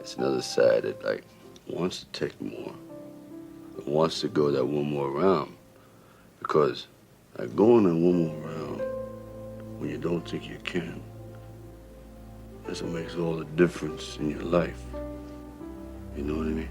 it's another side that like wants to take more, that wants to go that one more round, because like going that one more round when you don't think you can, that's what makes all the difference in your life. You know what I mean?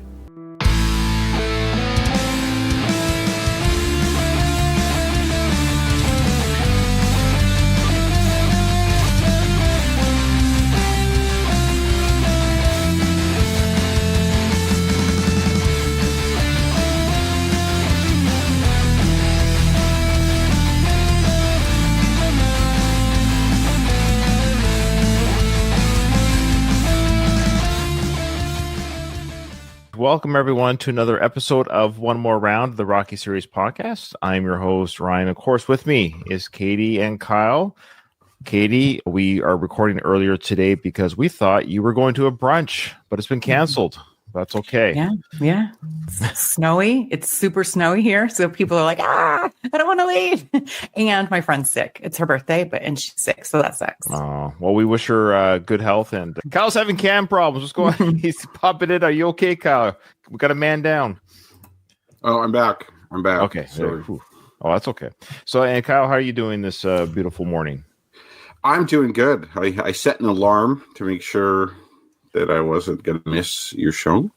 Welcome, everyone, to another episode of One More Round of the Rocky Series podcast. I'm your host, Ryan. Of course, with me is Katie and Kyle. Katie, we are recording earlier today because we thought you were going to a brunch, but it's been canceled. That's okay. Yeah. It's snowy. It's super snowy here. So people are like, I don't want to leave. And my friend's sick. It's her birthday, and she's sick. So that sucks. Oh, well, we wish her good health. And Kyle's having cam problems. What's going on? He's popping in. Are you okay, Kyle? We got a man down. Oh, I'm back. Okay. Sorry. Oh, that's okay. So, and Kyle, how are you doing this beautiful morning? I'm doing good. I set an alarm to make sure that I wasn't going to miss your show.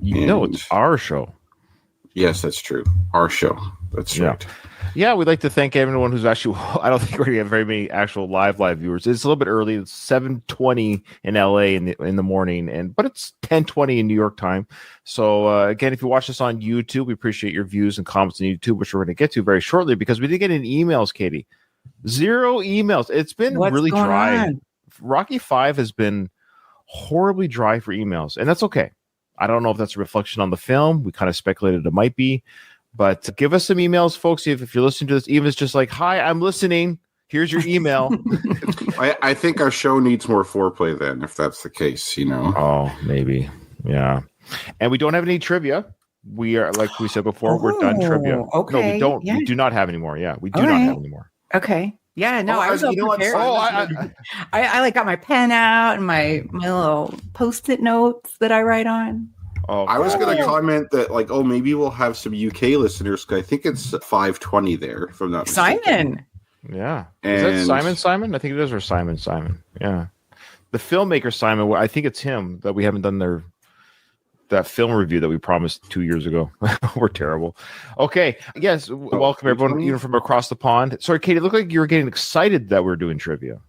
It's our show. Yes, that's true. Our show. That's right. Yeah, we'd like to thank everyone who's actually, I don't think we're going to have very many actual live viewers. It's a little bit early. It's 7:20 in LA in the morning, but it's 10:20 in New York time. So again, if you watch this on YouTube, we appreciate your views and comments on YouTube, which we're going to get to very shortly because we didn't get any emails, Katie. 0 emails. It's been really dry. On? Rocky 5 has been horribly dry for emails, and that's okay. I don't know if that's a reflection on the film. We kind of speculated it might be, but give us some emails, folks. If you're listening to this, even it's just like, hi, I'm listening. Here's your email. I think our show needs more foreplay then, if that's the case, Oh, maybe. Yeah. And we don't have any trivia. We are, like we said before, we're done trivia. Okay. No, we don't. Yeah. We do not have any more. Yeah, we do not have any more. Okay. Yeah, no, I was prepared. I like got my pen out and my little Post-it notes that I write on. Oh, I was going to comment that, maybe we'll have some UK listeners. Cause I think it's 5:20 there, if I'm not mistaken. Simon. Yeah. Is that Simon? I think it is, or Simon. Yeah. The filmmaker Simon, I think it's him that we haven't done that film review that we promised 2 years ago. We're terrible. Okay. Yes. Welcome everyone, even from across the pond. Sorry, Katie, it looked like you were getting excited that we're doing trivia.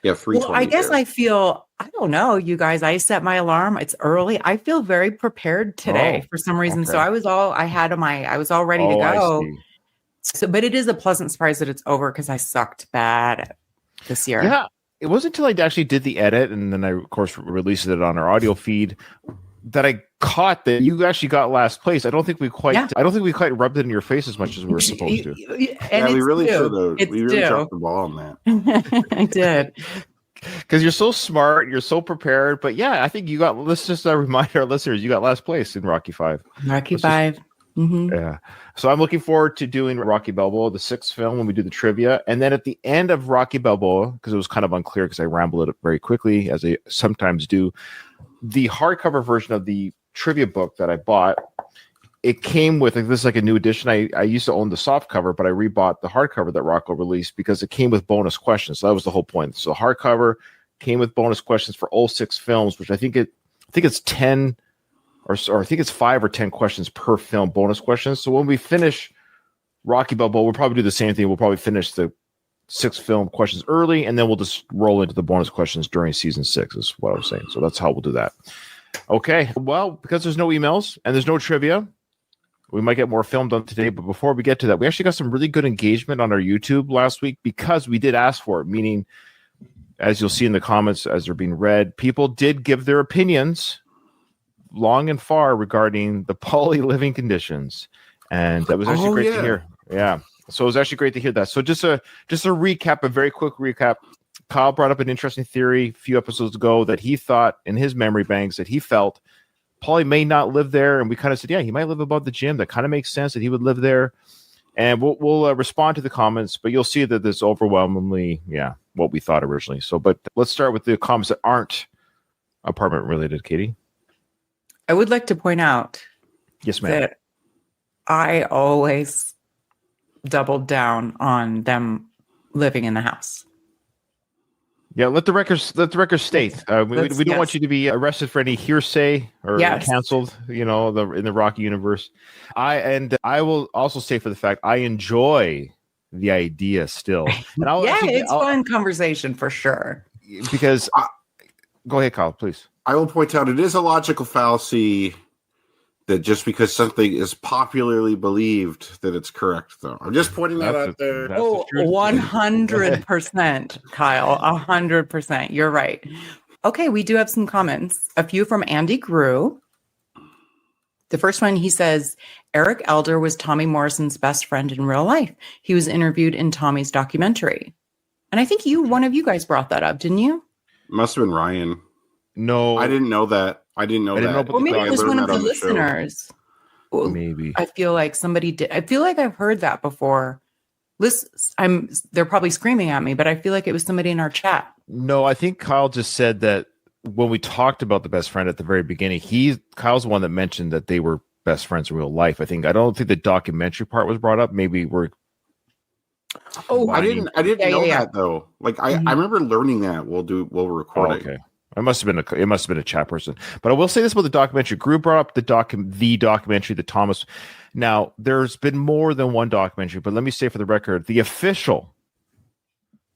Yeah. 3:20. Well, I guess I feel, I don't know, you guys, I set my alarm. It's early. I feel very prepared today for some reason. Okay. So I was all ready to go. So, but it is a pleasant surprise that it's over because I sucked bad this year. Yeah. It wasn't until I actually did the edit and then I, of course, released it on our audio feed that I caught that you actually got last place. I don't think we quite rubbed it in your face as much as we were supposed to. And we really should have. We really dropped the ball on that. I did. Because you're so smart, you're so prepared. But yeah, I think you got, let's just remind our listeners, you got last place in Rocky 5. Rocky 5. Mm-hmm. Yeah. So I'm looking forward to doing Rocky Balboa, the 6th film, when we do the trivia. And then at the end of Rocky Balboa, because it was kind of unclear because I rambled it very quickly, as I sometimes do, the hardcover version of the trivia book that I bought, it came with, this is like a new edition. I used to own the soft cover, but I rebought the hardcover that Rocco released because it came with bonus questions. So that was the whole point. So the hardcover came with bonus questions for all 6 films, which I think it's 10 or I think it's 5 or 10 questions per film, bonus questions. So when we finish Rocky Balboa, we'll probably do the same thing. We'll probably finish the 6 film questions early, and then we'll just roll into the bonus questions during season 6 is what I was saying. So that's how we'll do that. Okay. Well, because there's no emails and there's no trivia, we might get more film done today. But before we get to that, we actually got some really good engagement on our YouTube last week because we did ask for it, meaning, as you'll see in the comments as they're being read, people did give their opinions long and far regarding the poly living conditions. And that was actually great to hear. Yeah. So it was actually great to hear that. So just a recap, a very quick recap. Kyle brought up an interesting theory a few episodes ago that he thought in his memory banks that he felt Paulie may not live there. And we kind of said, yeah, he might live above the gym. That kind of makes sense that he would live there. And we'll respond to the comments, but you'll see that this overwhelmingly, what we thought originally. So, but let's start with the comments that aren't apartment related, Katie? I would like to point out Yes, ma'am. that I always doubled down on them living in the house. Yeah, let the record state. We don't want Yes. you to be arrested for any hearsay or Yes. canceled. You know, in the Rocky universe. I will also say for the fact I enjoy the idea still. And It's fun conversation for sure. Because go ahead, Kyle, please. I will point out it is a logical fallacy that just because something is popularly believed that it's correct, though. I'm just pointing that out there. Oh, 100%, Kyle. 100%. You're right. Okay, we do have some comments. A few from Andy Grew. The first one, he says, Eric Elder was Tommy Morrison's best friend in real life. He was interviewed in Tommy's documentary. And I think one of you guys brought that up, didn't you? Must have been Ryan. No. I didn't know that. I didn't know that. Well, maybe it was one of the on the show. listeners. Well, Maybe. I feel like somebody did. I feel like I've heard that before. They're probably screaming at me, but I feel like it was somebody in our chat. No, I think Kyle just said that when we talked about the best friend at the very beginning, Kyle's the one that mentioned that they were best friends in real life. I don't think the documentary part was brought up. Maybe we're. Oh, I didn't know that though. Like I remember learning that while recording. Okay. It must have been a chat person. But I will say this about the documentary. Group brought up the documentary that Thomas. Now, there's been more than one documentary, but let me say for the record, the official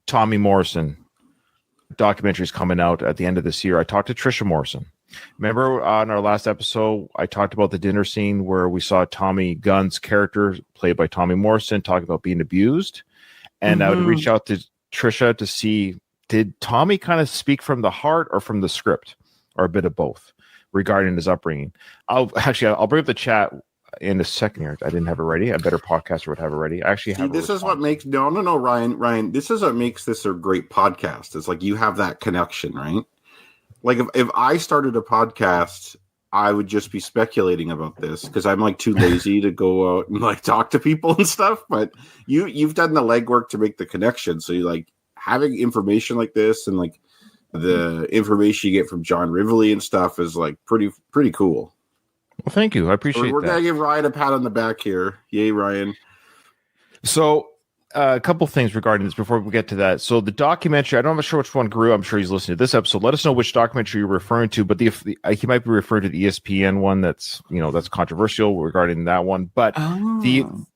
Tommy Morrison documentary is coming out at the end of this year. I talked to Trisha Morrison. Remember on our last episode, I talked about the dinner scene where we saw Tommy Gunn's character, played by Tommy Morrison, talk about being abused. And I would reach out to Trisha to see, did Tommy kind of speak from the heart or from the script, or a bit of both regarding his upbringing? I'll bring up the chat in a second here. I didn't have it ready. A better podcaster would have it ready. I actually have. This is what makes Ryan. This is what makes this a great podcast. It's like you have that connection, right? Like if I started a podcast, I would just be speculating about this because I'm like too lazy to go out and like talk to people and stuff. But you've done the legwork to make the connection, so you like having information like this and like the information you get from John Rivoli and stuff is like pretty cool. Well, thank you. I appreciate We're that. going to give Ryan a pat on the back here. Yay, Ryan. So a couple things regarding this before we get to that. So the documentary, I'm not sure which one Grew. I'm sure he's listening to this episode. Let us know which documentary you're referring to. But he might be referring to the ESPN one that's controversial regarding that one. But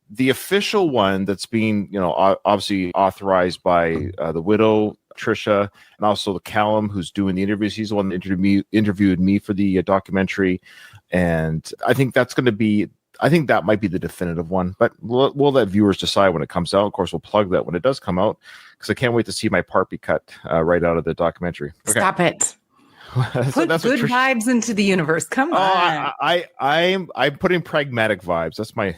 the official one that's being, obviously authorized by the widow, Trisha, and also the Callum who's doing the interviews. He's the one that interviewed me for the documentary. And I think that might be the definitive one, but we'll let viewers decide when it comes out. Of course, we'll plug that when it does come out because I can't wait to see my part be cut right out of the documentary. Okay. Stop it. Put good vibes into the universe. Come on. I'm putting pragmatic vibes. That's my.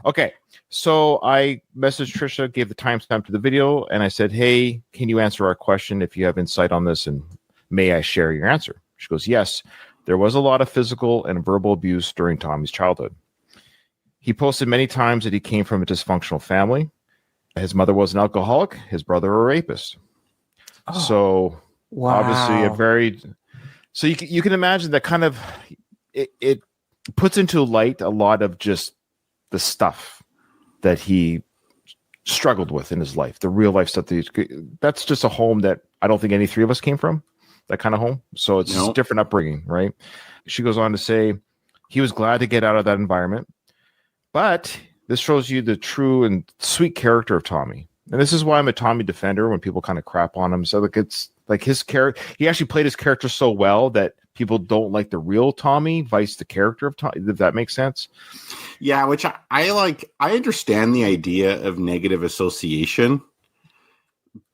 Okay. So I messaged Trisha, gave the timestamp to the video, and I said, "Hey, can you answer our question if you have insight on this? And may I share your answer?" She goes, "Yes. There was a lot of physical and verbal abuse during Tommy's childhood. He posted many times that he came from a dysfunctional family. His mother was an alcoholic, his brother a rapist." Oh, so wow. Obviously so you can imagine that kind of it puts into light a lot of just the stuff that he struggled with in his life, the real life stuff. That's just a home that I don't think any three of us came from. That kind of home. So it's a different upbringing, right? She goes on to say he was glad to get out of that environment, but this shows you the true and sweet character of Tommy. And this is why I'm a Tommy defender when people kind of crap on him. So like it's like his character, he actually played his character so well that people don't like the real Tommy, vice the character of Tommy. If that makes sense. Yeah, which I like. I understand the idea of negative association,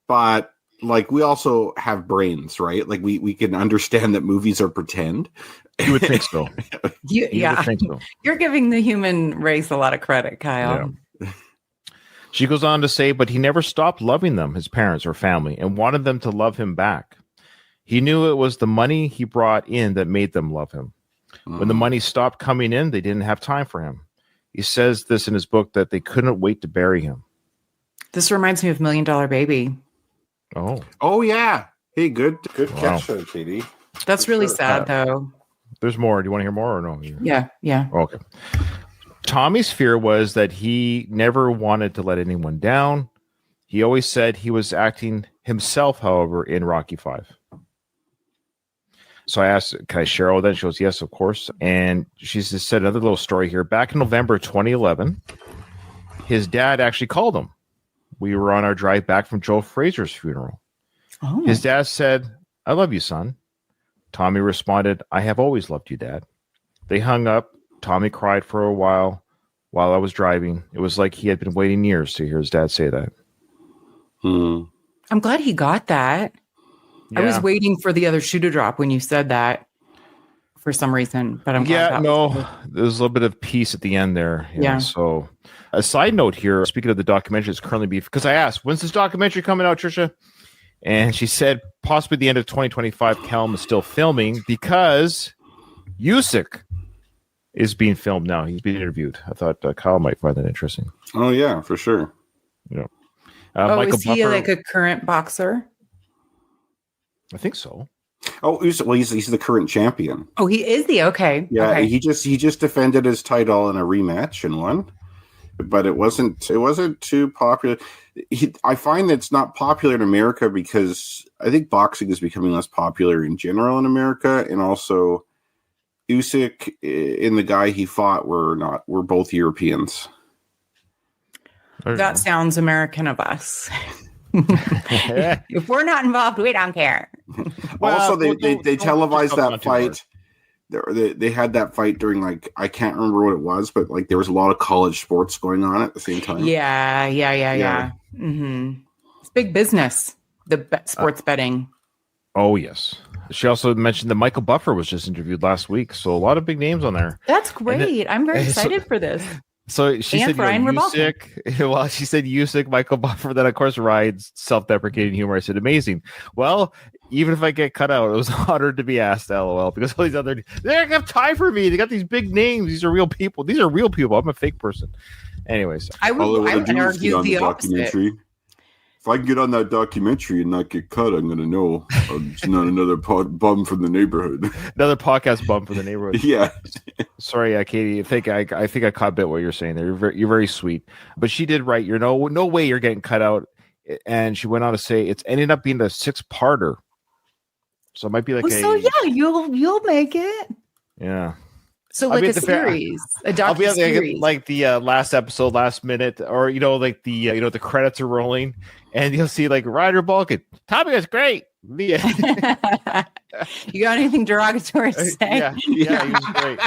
but like we also have brains, right? Like we can understand that movies are pretend. You would think so. Yeah. Think so. You're giving the human race a lot of credit, Kyle. Yeah. She goes on to say, but he never stopped loving them, his parents or family, and wanted them to love him back. He knew it was the money he brought in that made them love him. When the money stopped coming in, they didn't have time for him. He says this in his book that they couldn't wait to bury him. This reminds me of $1 Million Baby. Oh yeah. Hey, good Wow. catch there, Katie. That's For really sure. sad, though. There's more. Do you want to hear more or no? Yeah. Okay. Tommy's fear was that he never wanted to let anyone down. He always said he was acting himself, however, in Rocky V. So I asked, can I share all that? She goes, yes, of course. And she just said another little story here. Back in November 2011, his dad actually called him. We were on our drive back from Joe Frazier's funeral. Oh. His dad said, I love you, son. Tommy responded, I have always loved you, Dad. They hung up. Tommy cried for a while I was driving. It was like he had been waiting years to hear his dad say that. I'm glad he got that. Yeah. I was waiting for the other shoe to drop when you said that for some reason, but I'm glad there's a little bit of peace at the end there. Yeah. So a side note here, speaking of the documentary, it's currently being, because I asked, when's this documentary coming out, Trisha? And she said possibly the end of 2025. Callum is still filming because Usyk is being filmed now. He's being interviewed. I thought Kyle might find that interesting. Oh yeah, for sure. Yeah. Michael is he Buffer, like a current boxer? I think so. Oh, he's the current champion. Oh, he is okay. Yeah, okay. he just defended his title in a rematch and won, but it wasn't too popular. I find that it's not popular in America because I think boxing is becoming less popular in general in America, and also Usyk and the guy he fought were both Europeans. That sounds American of us. If we're not involved, we don't care. Also, they televised that fight. They had that fight during, like, I can't remember what it was, but like there was a lot of college sports going on at the same time. Yeah. Mm-hmm. It's big business, sports betting. Oh, yes. She also mentioned that Michael Buffer was just interviewed last week. So a lot of big names on there. That's great. I'm very excited for this. So she said Usyk. Well, she said Usyk, Michael Buffer. Then of course Ryan's self-deprecating humor. I said amazing. Well, even if I get cut out, it was honored to be asked. LOL. Because all these they don't have time for me. They got these big names. These are real people. I'm a fake person. Anyways, I would argue the opposite. If I can get on that documentary and not get cut, I'm going to know I'm just not another bum from the neighborhood. Another podcast bum from the neighborhood. Yeah. Sorry, Katie. I think I caught a bit what you're saying there. You're very sweet. But she did write, no way you're getting cut out. And she went on to say it's ended up being a 6-parter. So it might be like you'll make it. Yeah. So like a series, a docu-series. Like the last episode, last minute, or like the credits are rolling, and you'll see like Ryder Balkan. Tommy was great. You got anything derogatory to say? Yeah, he was great.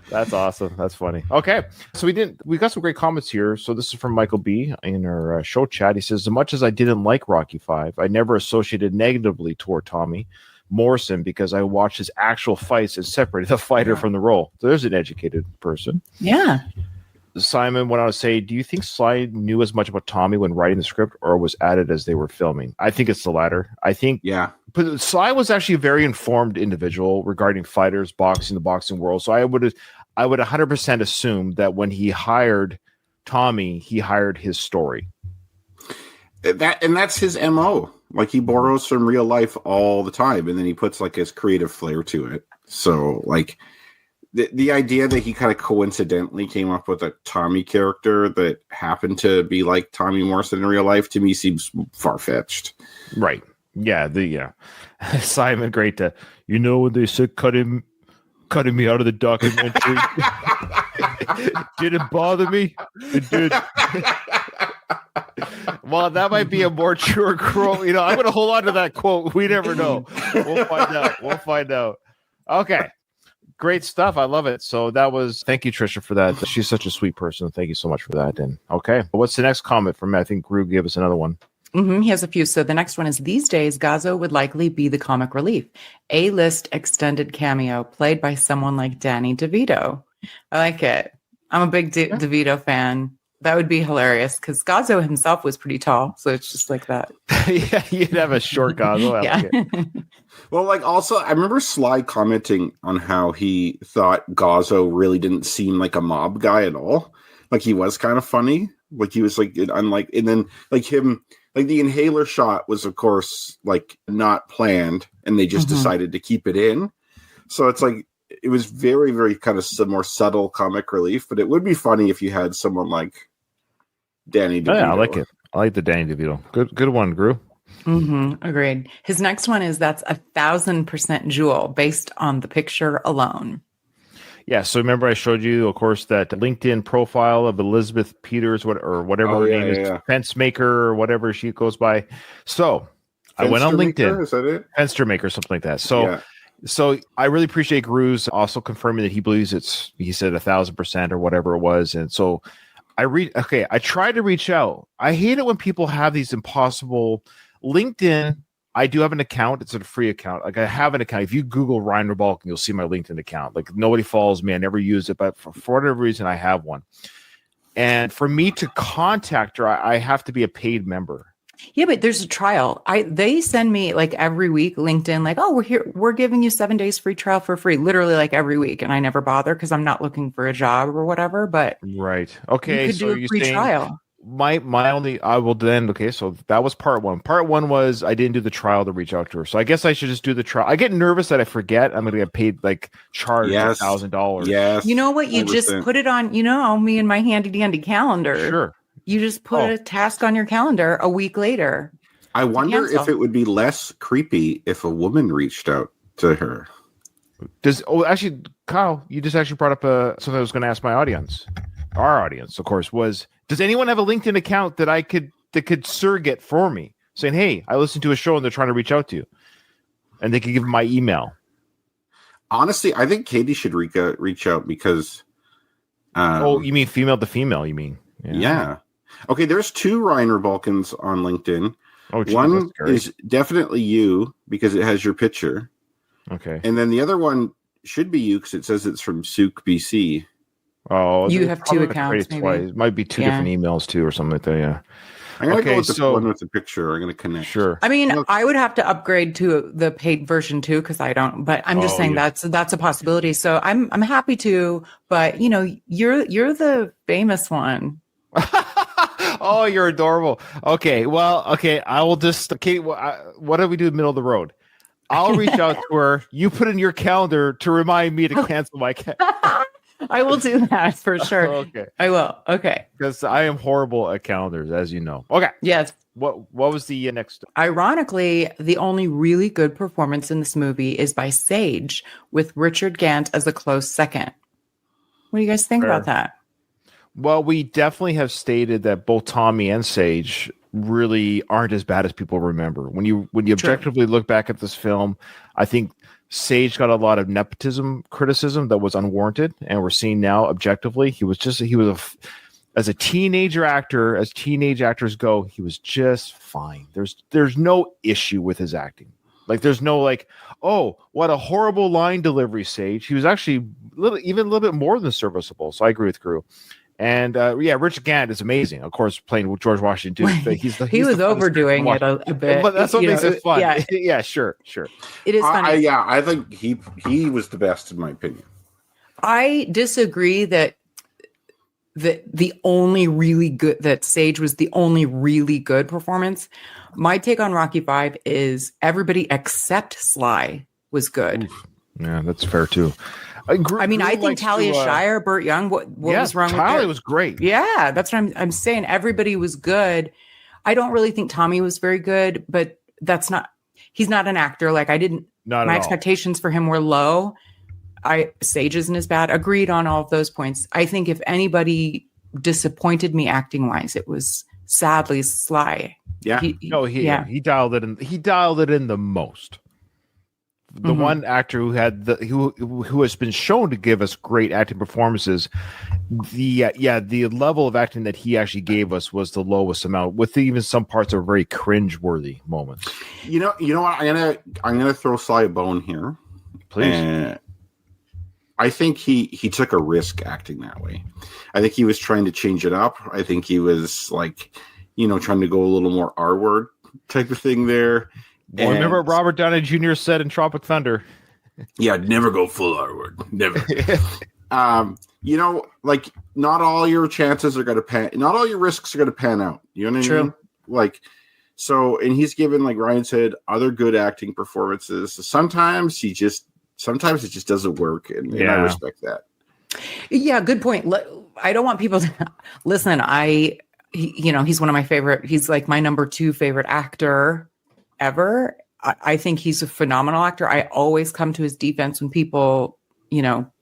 That's awesome. That's funny. Okay, so we got some great comments here. So this is from Michael B in our show chat. He says, as much as I didn't like Rocky V, I never associated negatively toward Tommy Morrison because I watched his actual fights and separated the fighter from the role. So there's an educated person. Yeah. Simon went on to say, do you think Sly knew as much about Tommy when writing the script or was added as they were filming? I think it's the latter. I think but Sly was actually a very informed individual regarding fighters, boxing, the boxing world. So I would 100% assume that when he hired Tommy, he hired his story. That's his MO. Like, he borrows from real life all the time, and then he puts like his creative flair to it. So like the idea that he kind of coincidentally came up with a Tommy character that happened to be like Tommy Morrison in real life, to me seems far-fetched. Right. Yeah. Simon, great. When they said cutting me out of the documentary, didn't bother me. It did. Well, that might be a more truer quote. I'm going to hold on to that quote. We never know. We'll find out. Okay. Great stuff. I love it. So thank you, Trisha, for that. She's such a sweet person. Thank you so much for that. And okay. What's the next comment from me? I think Gru gave us another one. Mm-hmm. He has a few. So the next one is, these days, Gazzo would likely be the comic relief. A-list extended cameo played by someone like Danny DeVito. I like it. I'm a big DeVito fan. That would be hilarious because Gazzo himself was pretty tall. So it's just like that. Yeah, you'd have a short Gazzo. Yeah. Well, like, also, I remember Sly commenting on how he thought Gazzo really didn't seem like a mob guy at all. Like, he was kind of funny. Like, he was like, unlike, and then like him like the inhaler shot was, of course, like not planned, and they just decided to keep it in. So it's like it was very, very kind of some more subtle comic relief. But it would be funny if you had someone like Danny DeVito. Oh, yeah, I like it. I like the Danny DeVito. Good one, Gru. Agreed. His next one is that's 1,000% Jewel based on the picture alone. Yeah, so remember I showed you, of course, that LinkedIn profile of Elizabeth Peters, whatever her name is, fence maker or whatever she goes by. So I went on LinkedIn. Is that it? Fenster maker, something like that. So I really appreciate Gru's also confirming that he believes he said 1,000% or whatever it was. And so I tried to reach out. I hate it when people have these impossible LinkedIn. I do have an account. It's a free account. Like I have an account. If you Google Ryan Rebalkin, you'll see my LinkedIn account. Like nobody follows me. I never use it, but for whatever reason, I have one. And for me to contact her, I have to be a paid member. Yeah, but there's a trial. They send me like every week LinkedIn, like, oh, we're giving you 7 days free trial for free, literally like every week. And I never bother because I'm not looking for a job or whatever. But right. Okay. You could do a free trial. So that was part one. Part one was I didn't do the trial to reach out to her. So I guess I should just do the trial. I get nervous that I forget I'm going to get paid, like charged $1,000. Yes. You know what? You just put it on, me and my handy dandy calendar. Sure. You just put a task on your calendar a week later. I wonder if it would be less creepy if a woman reached out to her. Actually, Kyle, you just actually brought up something I was going to ask my audience. Our audience, of course, does anyone have a LinkedIn account that could surrogate for me, saying, "Hey, I listened to a show and they're trying to reach out to you," and they could give them my email? Honestly, I think Katie should reach out because. You mean female to female? You mean? Yeah. Okay, there's 2 Ryan Rebalkins on LinkedIn. Oh, geez, one is definitely you because it has your picture. Okay. And then the other one should be you because it says it's from Souk, BC. Oh, you have 2 accounts. Maybe. It might be 2 different emails too, or something like that. Yeah. I'm gonna go with the one with the picture. I'm gonna connect. Sure. I mean, I would have to upgrade to the paid version too because I don't. But I'm just saying that's a possibility. So I'm happy to. But you're the famous one. Oh, you're adorable. Okay, well, I will just. Okay, what do we do? Middle of the road. I'll reach out to her. You put in your calendar to remind me to cancel my. I will do that for sure. Okay, I will. Okay, because I am horrible at calendars, as you know. Okay. Yes. What was the next? Ironically, the only really good performance in this movie is by Sage, with Richard Gant as a close second. What do you guys think about that? Well, we definitely have stated that both Tommy and Sage really aren't as bad as people remember. When you objectively look back at this film, I think Sage got a lot of nepotism criticism that was unwarranted, and we're seeing now objectively as a teenager actor, as teenage actors go, he was just fine. There's no issue with his acting. Like there's no like, oh, what a horrible line delivery, Sage. He was actually even a little bit more than serviceable. So I agree with Gru. And Richard Gant is amazing. Of course, playing with George Washington. He was overdoing it a bit, but that's what makes it fun. Yeah, yeah, sure. It is funny. I think he was the best in my opinion. I disagree that the only really good that Sage was the only really good performance. My take on Rocky V is everybody except Sly was good. Oof. Yeah, that's fair too. I think Talia Shire, Burt Young, what was wrong with Talia was great. Yeah, that's what I'm saying. Everybody was good. I don't really think Tommy was very good, but he's not an actor. Like my expectations for him were low. Sage isn't as bad. Agreed on all of those points. I think if anybody disappointed me acting wise, it was sadly Sly. Yeah. He dialed it in. He dialed it in the most. The one actor who has been shown to give us great acting performances, the level of acting that he actually gave us was the lowest amount, with even some parts of very cringe-worthy moments. You know what? I'm gonna throw Sly a bone here, please. I think he took a risk acting that way. I think he was trying to change it up. I think he was like, trying to go a little more R word type of thing there. Well, remember what Robert Downey Jr. said in Tropic Thunder? Yeah, never go full R word. Never. Not all your chances are going to pan. Not all your risks are going to pan out. You know what I mean? Like, So, and he's given, like Ryan said, other good acting performances. Sometimes it just doesn't work, and I respect that. Yeah, good point. I don't want people to listen. He's one of my favorite. He's like my number 2 favorite actor ever. I think he's a phenomenal actor. I always come to his defense when people,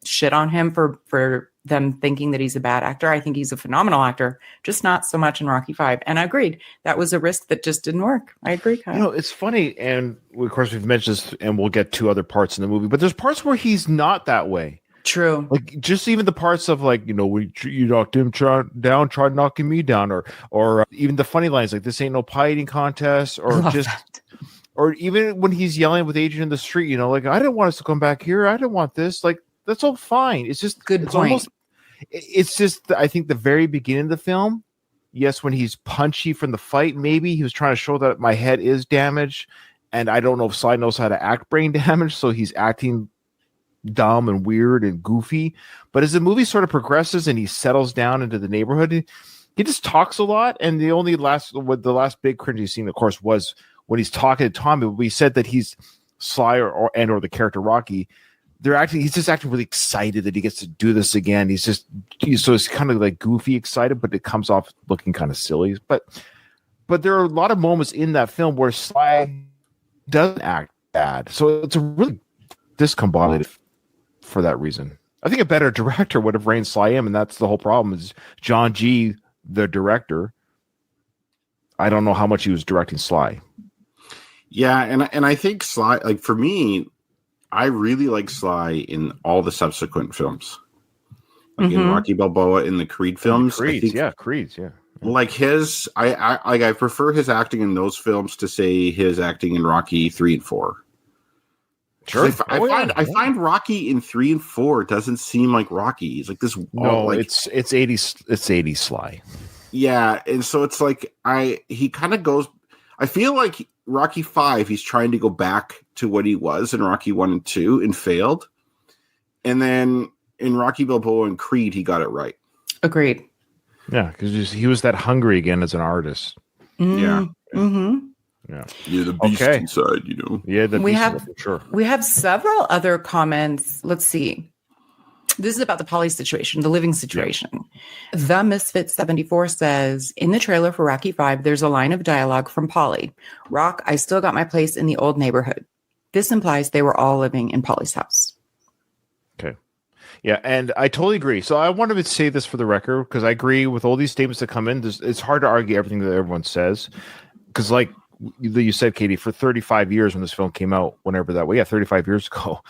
shit on him for them thinking that he's a bad actor. I think he's a phenomenal actor, just not so much in Rocky V. And I agreed. That was a risk that just didn't work. I agree, Kyle. It's funny. And of course, we've mentioned this, and we'll get to other parts in the movie, but there's parts where he's not that way. True. Like just even the parts of like, you knocked him down, tried knocking me down, or even the funny lines like this ain't no pie eating contest, or just that. Or even when he's yelling with Adrian in the street, like I didn't want us to come back here. I didn't want this. Like that's all fine. It's just good point. It's just I think the very beginning of the film. Yes, when he's punchy from the fight, maybe he was trying to show that my head is damaged, and I don't know if Sly knows how to act brain damage, so he's acting dumb and weird and goofy. But as the movie sort of progresses and he settles down into the neighborhood, he just talks a lot. And the last big cringy scene, of course, was when he's talking to Tommy. We said that he's Sly or the character Rocky. He's just acting really excited that he gets to do this again. He's kind of like goofy excited, but it comes off looking kind of silly. But there are a lot of moments in that film where Sly doesn't act bad. So it's a really discombobulated for that reason. I think a better director would have reined Sly in, and that's the whole problem. Is John G, the director? I don't know how much he was directing Sly. Yeah, and I think Sly, like for me, I really like Sly in all the subsequent films, like in Rocky Balboa, in the Creed films. Creeds. Like I prefer his acting in those films to say his acting in Rocky 3 and 4. Sure. I find Rocky in 3 and 4 doesn't seem like Rocky. He's like this. No, it's 80s Sly. Yeah, and so it's like he kind of goes. I feel like Rocky 5, he's trying to go back to what he was in Rocky 1 and 2 and failed. And then in Rocky Balboa and Creed, he got it right. Agreed. Yeah, because he was that hungry again as an artist. Yeah. Mm-hmm. Yeah. Yeah, the beast inside, Yeah, sure. We have several other comments. Let's see. This is about the Polly situation, the living situation. Yeah. The Misfit 74 says, in the trailer for Rocky V, there's a line of dialogue from Polly. Rock, I still got my place in the old neighborhood. This implies they were all living in Polly's house. Okay. Yeah, and I totally agree. So I wanted to say this for the record, because I agree with all these statements that come in. It's hard to argue everything that everyone says. Because like you said, Katie, for 35 years when this film came out, whenever that was, 35 years ago,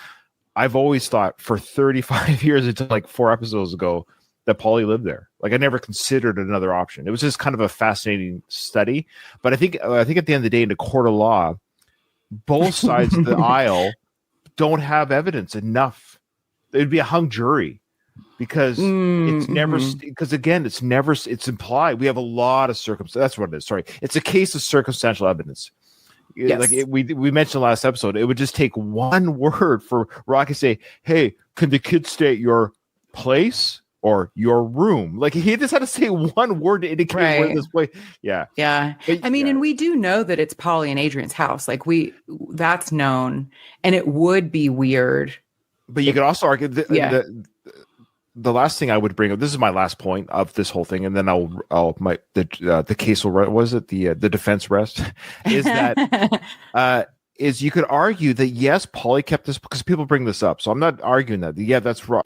I've always thought for 35 years until like 4 episodes ago that Paulie lived there. Like I never considered another option. It was just kind of a fascinating study. But I think at the end of the day, in the court of law, both sides of the aisle don't have evidence enough. It'd be a hung jury because it's never, because again, it's implied. We have a lot of circumstances. That's what it is. Sorry. It's a case of circumstantial evidence. Yes. Like we mentioned last episode, it would just take one word for Rocky to say, "Hey, can the kids stay at your place or your room?" Like he just had to say one word to indicate where this place. Yeah. But, I mean, and we do know that it's Polly and Adrian's house. Like that's known, and it would be weird. But you could also argue the last thing I would bring up. This is my last point of this whole thing, and then the case will the defense rest is that is you could argue that yes, Paulie kept this because people bring this up. So I'm not arguing that. Yeah, that's right.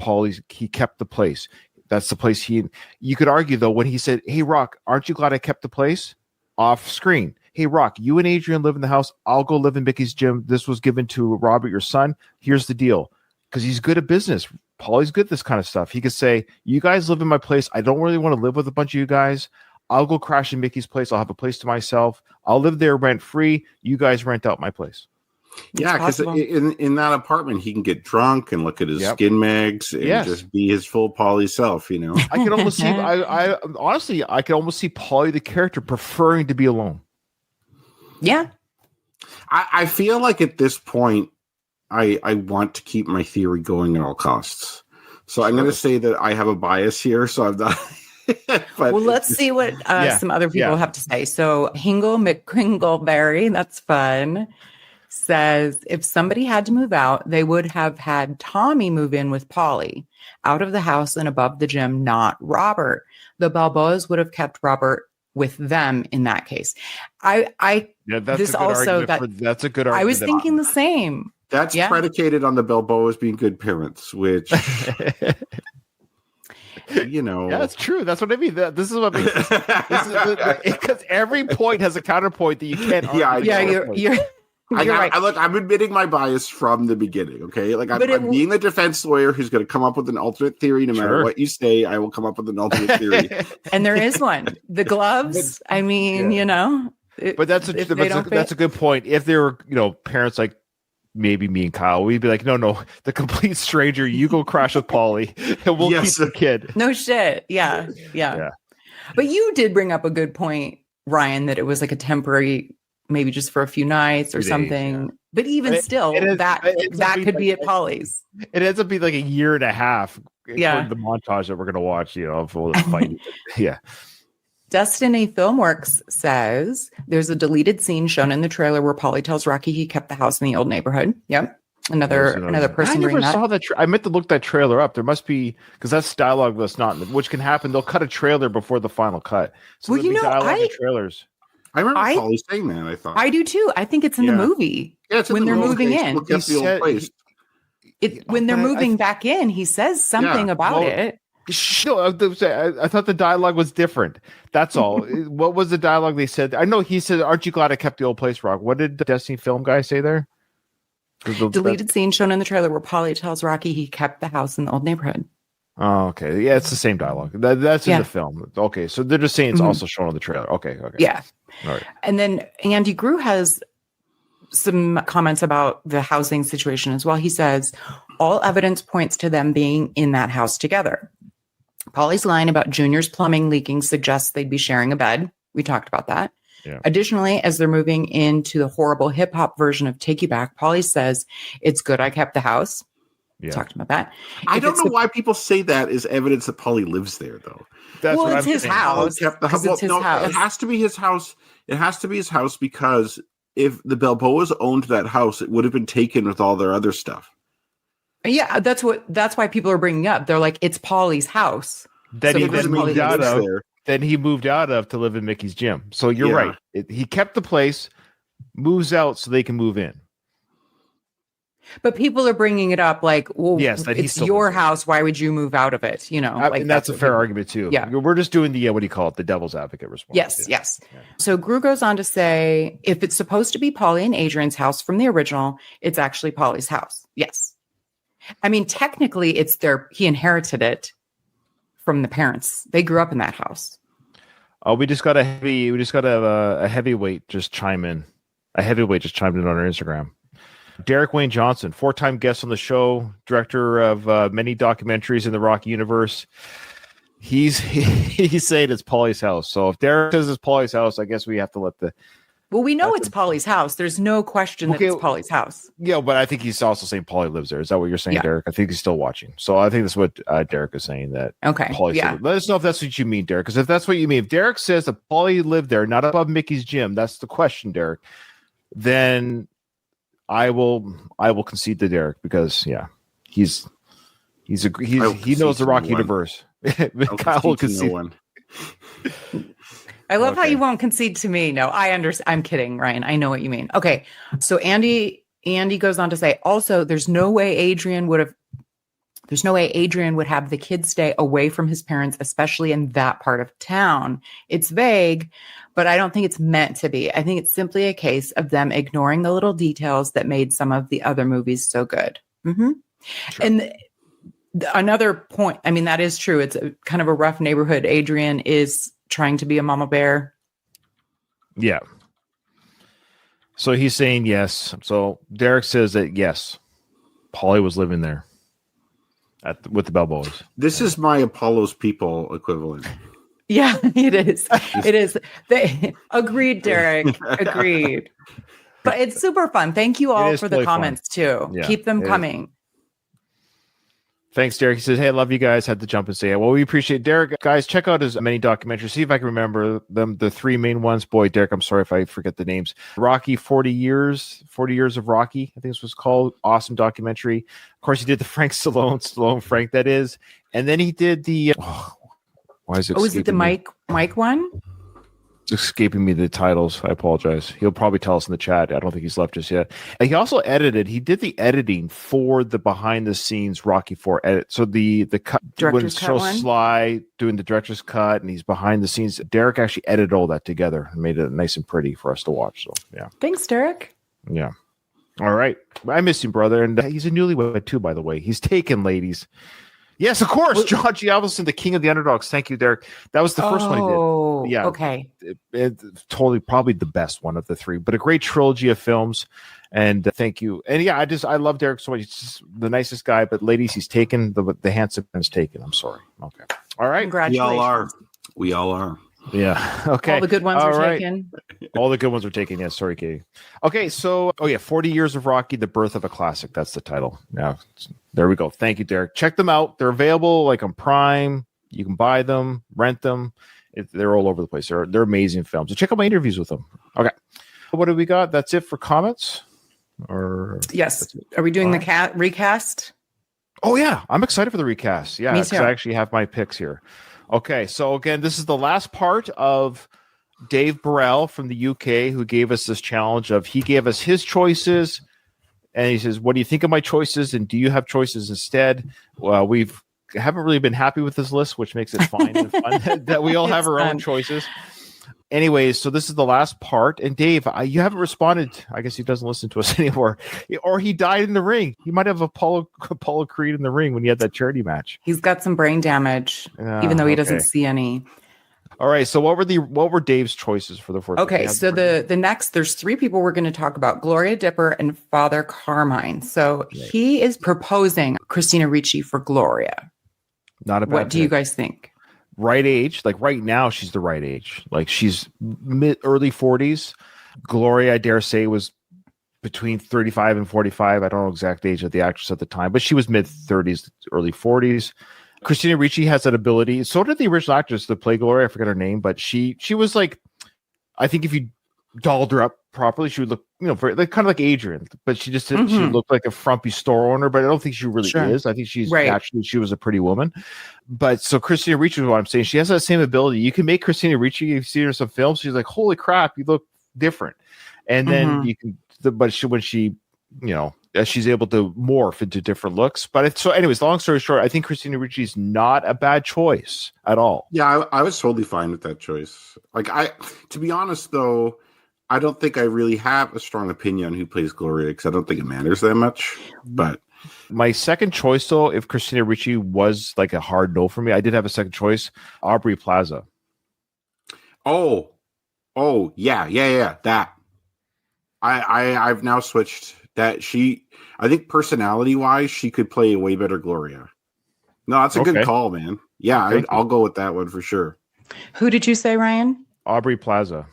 He kept the place. That's the place you could argue though when he said, "Hey Rock, aren't you glad I kept the place?" Off screen. "Hey Rock, you and Adrian live in the house. I'll go live in Mickey's gym. This was given to Robert, your son. Here's the deal." Because he's good at business. Paulie's good at this kind of stuff. He could say, "You guys live in my place. I don't really want to live with a bunch of you guys. I'll go crash in Mickey's place. I'll have a place to myself. I'll live there rent free. You guys rent out my place." Yeah, because in that apartment, he can get drunk and look at his skin mags and just be his full Paulie self, I can almost see, I can almost see Paulie, the character, preferring to be alone. Yeah. I feel like at this point, I want to keep my theory going at all costs. So I'm going to say that I have a bias here. So I'm not. But Well, let's see what some other people have to say. So Hingle McCringleberry, that's fun, says if somebody had to move out, they would have had Tommy move in with Polly out of the house and above the gym, not Robert. The Balboas would have kept Robert with them in that case. That's a good argument. That's a good argument. I was thinking the same. That's predicated on the Balboas being good parents, which that's true. That's what I mean. This is what makes because every point has a counterpoint that you can't argue. You're right. Look, I'm admitting my bias from the beginning. Okay, like I'm being the defense lawyer who's going to come up with an alternate theory. No matter what you say, I will come up with an alternate theory. And there is one. The gloves. I mean, but that's a good point. If there were parents like maybe me and Kyle, we'd be like, no, the complete stranger. You go crash with Polly, and we'll keep the kid. No shit. Yeah. But you did bring up a good point, Ryan, that it was like a temporary. Maybe just for a few nights or something. Yeah. But even still, that could be at Polly's. It ends up being like a year and a half. Yeah. The montage that we're going to watch, for the fight. Yeah. Destiny Filmworks says there's a deleted scene shown in the trailer where Polly tells Rocky he kept the house in the old neighborhood. Yep. Another person. I never saw that. I meant to look that trailer up. There must be, because that's dialogue that's not, which can happen. They'll cut a trailer before the final cut. So dialogue in trailers. I remember Polly saying that. I thought I do too. I think it's in the movie. Yeah, it's when they're moving in. When they're moving back in, he says something about it. I thought the dialogue was different. That's all. What was the dialogue they said? I know he said, "Aren't you glad I kept the old place, Rock?" What did the Destiny film guy say there? Deleted scene shown in the trailer where Polly tells Rocky he kept the house in the old neighborhood. Oh, okay. Yeah, it's the same dialogue. That's in the film. Okay, so they're just saying it's also shown on the trailer. Okay. Yeah. All right. And then Andy Grew has some comments about the housing situation as well. He says, all evidence points to them being in that house together. Polly's line about Junior's plumbing leaking suggests they'd be sharing a bed. We talked about that. Yeah. Additionally, as they're moving into the horrible hip hop version of Take You Back, Polly says, it's good I kept the house. Yeah. Talked about that. I don't know why people say that is evidence that Polly lives there, though. It's his house. It's his house. It has to be his house. It has to be his house because if the Balboas owned that house, it would have been taken with all their other stuff. Yeah, that's why people are bringing up. They're like, it's Polly's house. Then he moved out of. Then he moved out of to live in Mickey's gym. So you're right. He kept the place, moves out so they can move in. But people are bringing it up like, well, it's your house. Why would you move out of it? And that's a fair argument too. Yeah. We're just doing the, what do you call it? The devil's advocate response. Yes. Yeah. So Gru goes on to say, if it's supposed to be Polly and Adrian's house from the original, it's actually Polly's house. Yes. I mean, technically he inherited it from the parents. They grew up in that house. Oh, we just got a heavyweight just chime in. A heavyweight just chimed in on our Instagram. Derek Wayne Johnson, 4-time guest on the show, director of many documentaries in the Rocky universe. He's saying it's Polly's house. So if Derek says it's Polly's house, I guess we have to let the. Well, we know it's Polly's house. There's no question that it's Polly's house. Yeah, but I think he's also saying Polly lives there. Is that what you're saying, Derek? I think he's still watching. So I think that's what Derek is saying. That Polly. Yeah. Let us know if that's what you mean, Derek. Because if that's what you mean, if Derek says that Polly lived there, not above Mickey's gym, that's the question, Derek. Then I will concede to Derek because he knows the Rocky universe. Kyle will concede. I love how you won't concede to me. No, I understand. I'm kidding, Ryan. I know what you mean. Okay. So Andy goes on to say, also, there's no way Adrian would have the kids stay away from his parents, especially in that part of town. It's vague, but I don't think it's meant to be. I think it's simply a case of them ignoring the little details that made some of the other movies so good. Mm-hmm. Sure. And another point, I mean, that is true. It's a kind of a rough neighborhood. Adrian is trying to be a mama bear. Yeah. So he's saying yes. So Derek says that yes, Polly was living there with the Balboas. This is my Apollo's people equivalent. Yeah, it is. It is. Agreed, Derek. Agreed. But it's super fun. Thank you all for the comments too. Yeah, Keep them coming. Thanks, Derek. He says, hey, I love you guys. Had to jump and say it. Well, we appreciate Derek. Guys, check out his many documentaries. See if I can remember them. The three main ones. Boy, Derek, I'm sorry if I forget the names. Rocky, 40 Years of Rocky, I think this was called. Awesome documentary. Of course, he did the Stallone Frank, that is. And then he did the... why is it is it the Mike one? It's escaping me the titles. I apologize. He'll probably tell us in the chat. I don't think he's left just yet. And he also edited. He did the editing for the behind the scenes Rocky 4 edit. So the cut when it shows Sly doing the director's cut, and he's behind the scenes. Derek actually edited all that together and made it nice and pretty for us to watch. So yeah. Thanks, Derek. Yeah. All right. I miss you, brother. And he's a newlywed too, by the way. He's taken, ladies. Yes, of course. John G. Avildsen, the king of the underdogs. Thank you, Derek. That was the first one he did. Yeah. Okay. It totally, probably the best one of the three, but a great trilogy of films. And thank you. And yeah, I love Derek so much. He's just the nicest guy. But ladies, he's taken. The handsome man's taken. I'm sorry. Okay. All right. Congratulations. We all are. Yeah. Okay. All the good ones are taken. All the good ones are taken. Yes. Sorry, Katie. Okay. So, 40 Years of Rocky, the birth of a classic. That's the title. Now, there we go. Thank you, Derek. Check them out. They're available like on Prime. You can buy them, rent them. They're all over the place. They're amazing films. So check out my interviews with them. Okay. What do we got? That's it for comments? Or yes. Are we doing the recast? Oh, yeah. I'm excited for the recast. Yeah. Me too. I actually have my picks here. Okay, so again, this is the last part of Dave Burrell from the UK, who gave us this challenge of he gave us his choices, and he says, "What do you think of my choices? And do you have choices instead?" Well, haven't really been happy with this list, which makes it fine and fun that we all have our own choices. Anyways, so this is the last part, and Dave, you haven't responded. I guess he doesn't listen to us anymore, or he died in the ring. He might have Apollo Creed in the ring when he had that charity match. He's got some brain damage, even though he doesn't see any. All right. So what were Dave's choices for the fourth? Okay, so the next, there's three people we're going to talk about: Gloria Dipper and Father Carmine. So he is proposing Christina Ricci for Gloria. Not a bad. What do you guys think? Right age, like right now, she's the right age. Like she's early 40s. Gloria, I dare say, was between 35 and 45. I don't know exact age of the actress at the time, but she was mid 30s, early 40s. Christina Ricci has that ability. So did the original actress that played Gloria. I forget her name, but she was like, I think if you dolled her up properly, she would look, very, like kind of like Adrian, but she just didn't. She looked like a frumpy store owner, but I don't think she really is. I think she's actually, she was a pretty woman. But so Christina Ricci is what I'm saying. She has that same ability. You can make Christina Ricci, you've seen her in some films, she's like, holy crap, you look different. And then you can, but when she, she's able to morph into different looks. But so anyways, long story short, I think Christina Ricci is not a bad choice at all. Yeah, I was totally fine with that choice. To be honest though, I don't think I really have a strong opinion on who plays Gloria because I don't think it matters that much. But my second choice, though, if Christina Ricci was like a hard no for me, I did have a second choice: Aubrey Plaza. Oh, yeah. That I've now switched. That I think personality wise, she could play a way better Gloria. No, that's a good call, man. Yeah, I'll go with that one for sure. Who did you say, Ryan? Aubrey Plaza.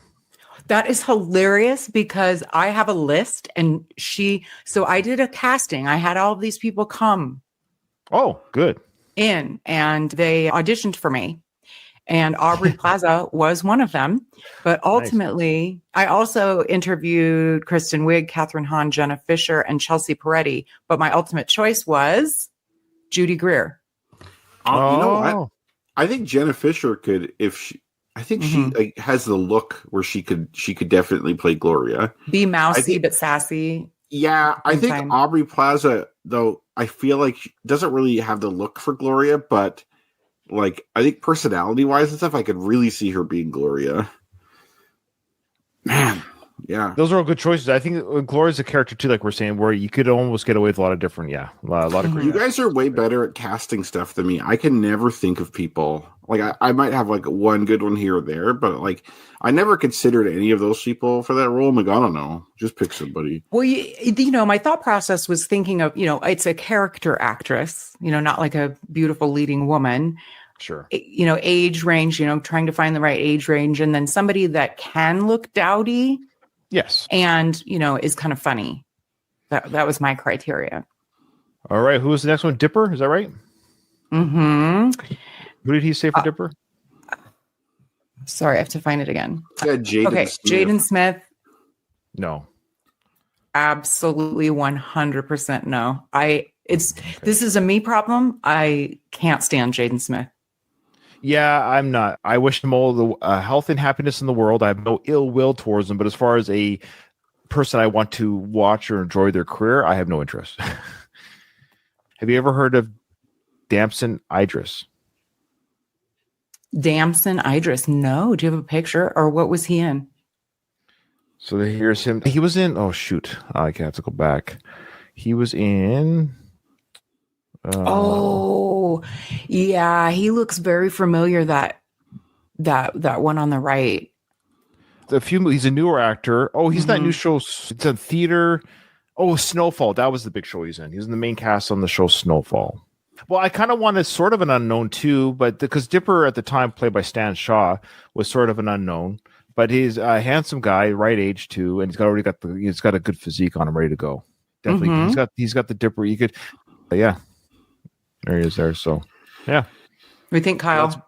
That is hilarious because I have a list and so I did a casting. I had all of these people come. Oh, good. In and they auditioned for me. And Aubrey Plaza was one of them. But ultimately, I also interviewed Kristen Wiig, Catherine Hahn, Jenna Fisher, and Chelsea Peretti. But my ultimate choice was Judy Greer. You know what? I think Jenna Fisher could, she has the look where she could definitely play Gloria. Be mousy but sassy. Yeah, I think Aubrey Plaza, though, I feel like she doesn't really have the look for Gloria, but like I think personality-wise and stuff, I could really see her being Gloria. Man, yeah. Those are all good choices. I think Gloria's a character too, like we're saying, where you could almost get away with a lot of different, a lot of great. You guys are way better at casting stuff than me. I can never think of people. Like I might have like one good one here or there, but like I never considered any of those people for that role. I'm like, I don't know, just pick somebody. Well, my thought process was thinking of, it's a character actress, not like a beautiful leading woman. Sure. Age range, trying to find the right age range, and then somebody that can look dowdy. Yes. And, is kind of funny. That was my criteria. All right. Who was the next one? Dipper? Is that right? Mm-hmm. Who did he say for Dipper? Sorry, I have to find it again. Yeah, Jaden Okay, Smith. Jaden Smith. No. Absolutely 100% no. This is a me problem. I can't stand Jaden Smith. Yeah, I'm not. I wish him all the health and happiness in the world. I have no ill will towards him, but as far as a person I want to watch or enjoy their career, I have no interest. Have you ever heard of Damson Idris? Damson Idris. No. Do you have a picture or what was he in? So here's him. He was in. Oh shoot! I have to go back. He was in. Oh, yeah. He looks very familiar. That one on the right. He's a newer actor. Oh, he's not new shows. It's a theater. Oh, Snowfall. That was the big show he's in. He was in the main cast on the show Snowfall. Well, I kind of wanted sort of an unknown too, but because Dipper at the time, played by Stan Shaw, was sort of an unknown. But he's a handsome guy, right age too, and he's got a good physique on him, ready to go. Definitely, he's got the Dipper. You could, yeah. There he is. There. So, yeah. We think Kyle.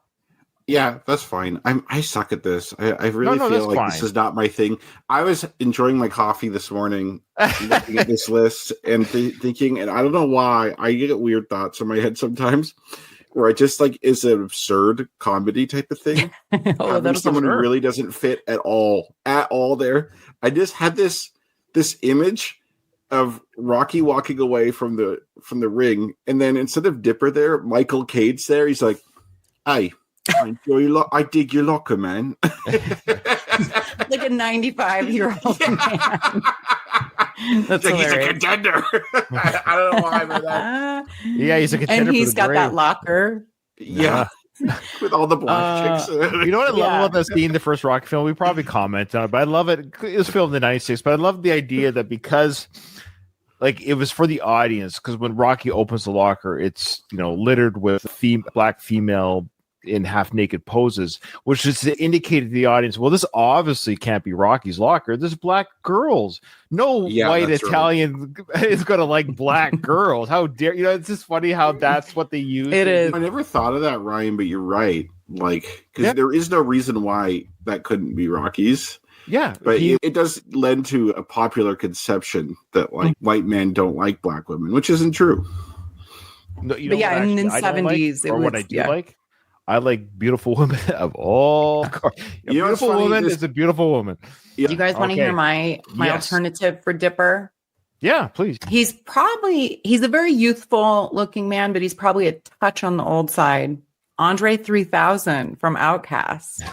That's fine. I suck at this. I really feel like fine. This is not my thing. I was enjoying my coffee this morning, looking at this list and thinking, and I don't know why I get weird thoughts in my head sometimes, where I just like is an absurd comedy type of thing. That's someone who really doesn't fit at all there. I just had this image of Rocky walking away from the ring, and then instead of Dipper there, Michael Caine's there. He's like, "Hey, I dig your locker, man." Like a 95-year-old man. That's like hilarious. he's a contender. I don't know why, but that. Yeah, he's a contender. And he's for the got grave. that locker. Yeah. With all the black chicks. You know what I love about that scene, the first Rocky film? We probably comment on it, but I love it. It was filmed in '96, but I love the idea that because like it was for the audience, because when Rocky opens the locker, it's littered with black female in half naked poses, which is to indicate to the audience, well, this obviously can't be Rocky's locker. There's black girls. No white Italian is going to like black girls. How dare it's just funny how that's what they use. It is. I never thought of that, Ryan, but you're right. Like, because there is no reason why that couldn't be Rocky's. Yeah, but it does lend to a popular conception that like white men don't like black women, which isn't true. No, in the 70s, like, what I do like. I like beautiful women of all. A beautiful woman is a beautiful woman. Yeah. Do you guys want to hear my alternative for Dipper? Yeah, please. He's a very youthful looking man, but he's probably a touch on the old side. Andre 3000 from Outkast.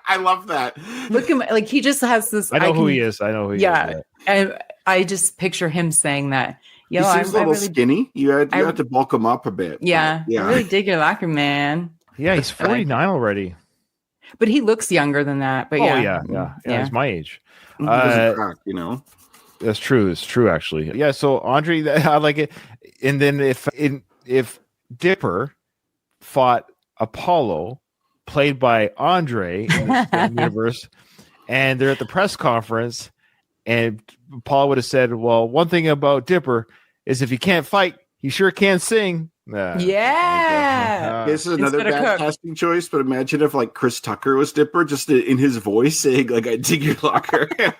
I love that. Look at like he just has this. I know who he is. Yeah, and I just picture him saying that. He seems a little skinny. You had to bulk him up a bit. Yeah, I really dig your locker, man. Yeah, he's 49 already. But he looks younger than that. But yeah, he's my age. He doesn't crack, That's true. It's true, actually. Yeah. So Andre, I like it. And then if Dipper fought Apollo, played by Andre in this film universe, and they're at the press conference. And Paul would have said, well, one thing about Dipper is if he can't fight, he sure can sing. Yeah. This is another bad casting choice, but imagine if like Chris Tucker was Dipper, just in his voice saying like, "I dig your locker." You're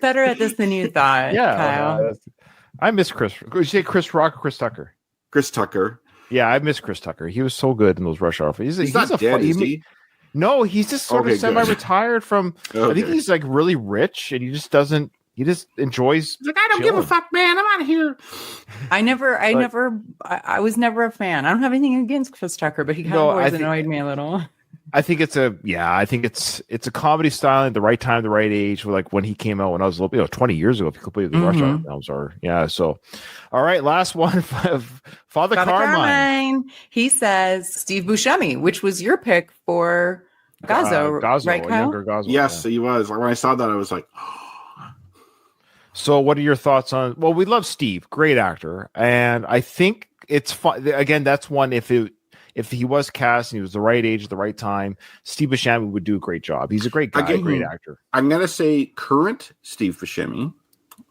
better at this than you thought. Yeah. Kyle. I miss Chris. Did you say Chris Rock or Chris Tucker? Chris Tucker. Yeah, I miss Chris Tucker. He was so good in those Rush Hour. He's not dead, is he? No, he's just sort of semi-retired from. I think he's like really rich, and he just doesn't. He just enjoys. He's like, I don't give a fuck, man. I'm out of here. I was never a fan. I don't have anything against Chris Tucker, but he kind of always annoyed me a little. I think it's a comedy style at the right time, the right age. Like when he came out when I was a little, 20 years ago, if you could play the Rush Hour films are. Yeah. So, all right, last one. Father Carmine. He says Steve Buscemi, which was your pick for Gazzo, right, Kyle? Younger Gazzo. Yes, he was. When I saw that, I was like. So what are your thoughts on, well, we love Steve, great actor. And I think it's fun. Again, that's one, if he was cast and he was the right age at the right time, Steve Buscemi would do a great job. He's a great guy, great actor. I'm going to say current Steve Buscemi,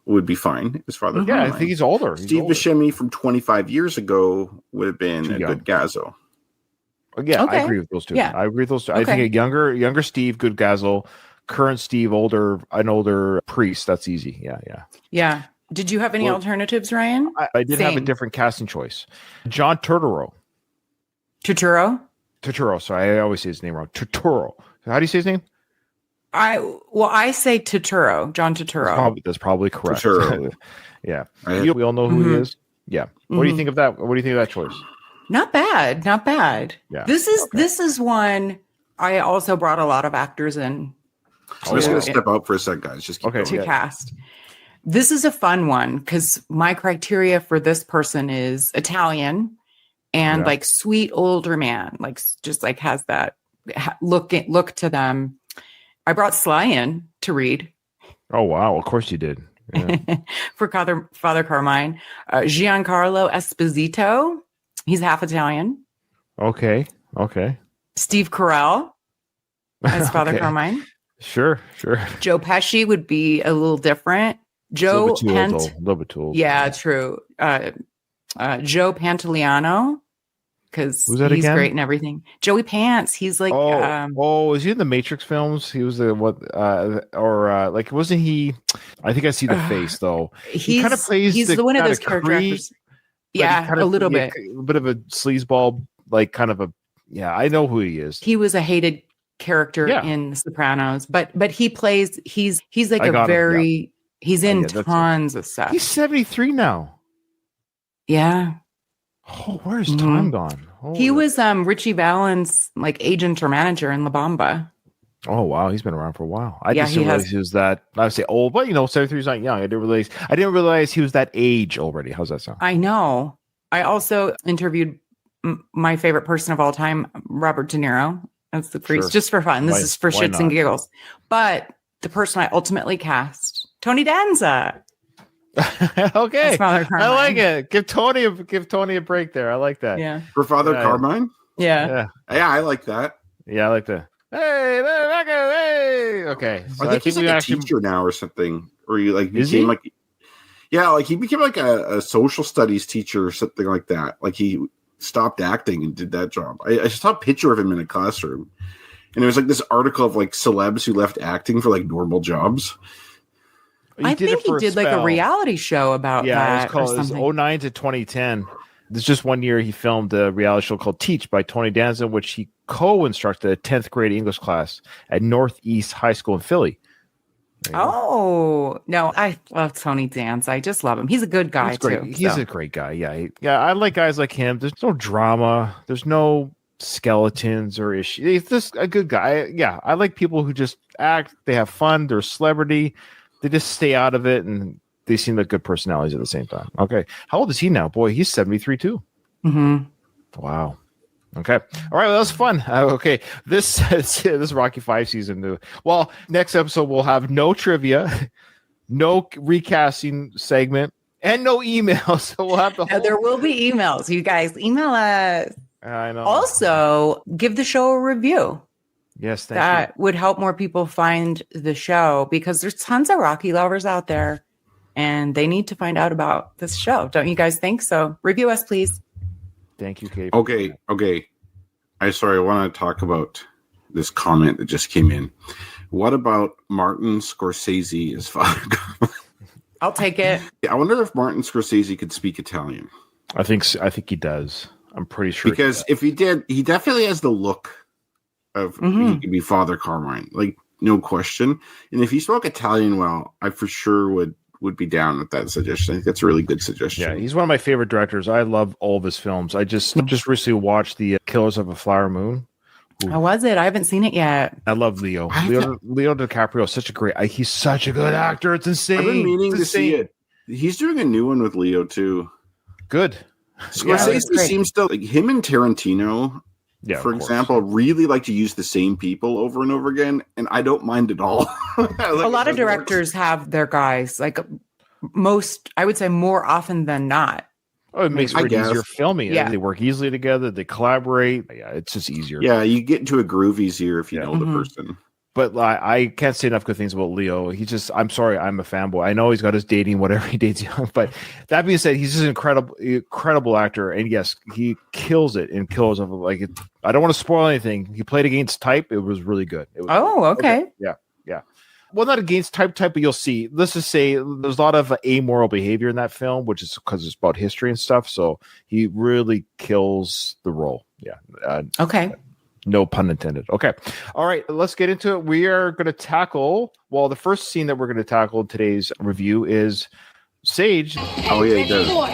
would be fine as Father Yeah, I Carmine. think he's older. He's Steve older. Buscemi from 25 years ago would have been Too a young. good Gazzo. Yeah, I Okay. agree with those two. Yeah. I agree with those two. I Okay. think a younger Steve, good Gazel. Current Steve, an older priest. That's easy. Yeah, yeah. Yeah. Did you have any Well, alternatives, Ryan? I did have a Same. different casting choice. John Turturro. Turturro? Sorry, I always say his name wrong. Turturro. How do you say his name? I say Turturro, John Turturro. That's probably correct. Turturro. Yeah. I- We all know who he Mhm. is. Yeah. What do you Mhm. think of that? What do you think of that choice? Not bad. Not bad. Yeah. This is Okay. this is one I also brought a lot of actors in I'm just going to- to step out for a sec, guys. Just keep Okay. going. to Yeah. cast. This is a fun one because my criteria for this person is Italian and Yeah. like sweet older man, like just like has that look to them. I brought Sly in to read Oh wow! Of course you did. Yeah. for Father Carmine. Giancarlo Esposito, he's half Italian. Okay. Steve Carell as Father Okay. Carmine. Sure. Joe Pesci would be a little different. A Joe little bit too old. Pent. Though. A little bit too old. Yeah, true. Joe Pantoliano, because Who's that he's again? great and everything. Joey Pants. He's like, Is he in the Matrix films? He was like wasn't he? I think I see the face though. he's kind of plays he's the one of kinda those character creep, actors. but he Yeah, kind a of- little yeah, bit. a bit of a sleazeball, like kind of a. Yeah, I know who he is. He was a hated character Yeah. in The Sopranos, but he plays. He's like I a got him, very. He's in yeah, that's it. tons of stuff. He's 73 now. Yeah, Oh, where's Mhm. time gone? he Holy- was Richie Valens' like agent or manager in La Bamba. Oh wow, he's been around for a while. I Yeah, just he didn't has. realize he was that. I would say old, but 73 is not young. I didn't realize he was that age already. How's that sound? I know. I also interviewed my favorite person of all time, Robert De Niro, as the priest, Sure. just for fun. This Why- is for why shits and not? giggles. But the person I ultimately cast, Tony Danza, Okay, as Father I Carmine. like it. Give Tony a break there. I like that. Yeah, For Father Yeah. Carmine? yeah. Yeah, I like that. Yeah, I like that. Hey, hey. Okay, so I think he's we like a actually- teacher now or something. Or he like Is became he? like he became like a social studies teacher or something like that. Like he stopped acting and did that job. I saw a picture of him in a classroom. And it was like this article of like celebs who left acting for like normal jobs. He I did it think he for did like a spell. reality show about Yeah, that it was or called something. 09 to 2010. There's just one year he filmed a reality show called Teach by Tony Danza, which he co-instructed a 10th grade English class at Northeast High School in Philly. There you go. Oh no, I love Tony Danza. I just love him. He's a good guy He's great. too. He's so. a great guy. Yeah, I like guys like him. There's no drama. There's no skeletons or issues. He's just a good guy. Yeah, I like people who just act. They have fun. They're a celebrity. They just stay out of it, and they seem like good personalities at the same time. Okay, how old is he now? Boy, he's 73 too. Mhm. Wow. Okay. All right. Well, that was fun. Okay. This Rocky 5 season. Well, next episode we'll have no trivia, no recasting segment, and no emails. So we'll have the Now, whole. there will be emails. You guys email us. I know. Also, give the show a review. Yes. Thank That would help more people find the show because there's tons of Rocky lovers out there and they need to find out about this show. Don't you guys think so? Review us, please. you. Thank you, Kate. Okay. I want to talk about this comment that just came in. What about Martin Scorsese as Father Carmine? I'll take it. I wonder if Martin Scorsese could speak Italian. I think he does. I'm pretty sure. Because if he did, he definitely has the look of he could be Father Carmine, like no question. And if he spoke Italian well, I for sure would be down with that suggestion. I think that's a really good suggestion. Yeah, he's one of my favorite directors. I love all of his films. I just recently watched the Killers of a Flower Moon. How was it? I haven't seen it yet. I love Leo. I Leo DiCaprio is such a great. He's such a good actor. It's insane. I've been meaning It's to see insane. it. He's doing a new one with Leo too. Good. Yeah, that's Scorsese great. seems to like him and Tarantino, Yeah. for of course. example, really like to use the same people over and over again, and I don't mind at all. A lot of directors have their guys, like I would say more often than not. Oh, it makes I for guess. easier filming. Yeah. They work easily together. They collaborate. Yeah, it's just easier. Yeah, you get into a groove easier if you Yeah. know the Mhm. person. But I can't say enough good things about Leo. He's just, I'm sorry, I'm a fanboy. I know he's got his dating, whatever he dates young, but that being said, he's just an incredible actor. And yes, he kills it and kills it. Like, I don't want to spoil anything. He played against type. It was really good. It was okay. Yeah. Well, not against type, but you'll see. Let's just say there's a lot of amoral behavior in that film, which is because it's about history and stuff. So he really kills the role. Yeah. Okay. No pun intended. Okay. All right. Let's get into it. We are going to tackle, the first scene that we're going to tackle in today's review is Sage. Oh, yeah, he does. Boy,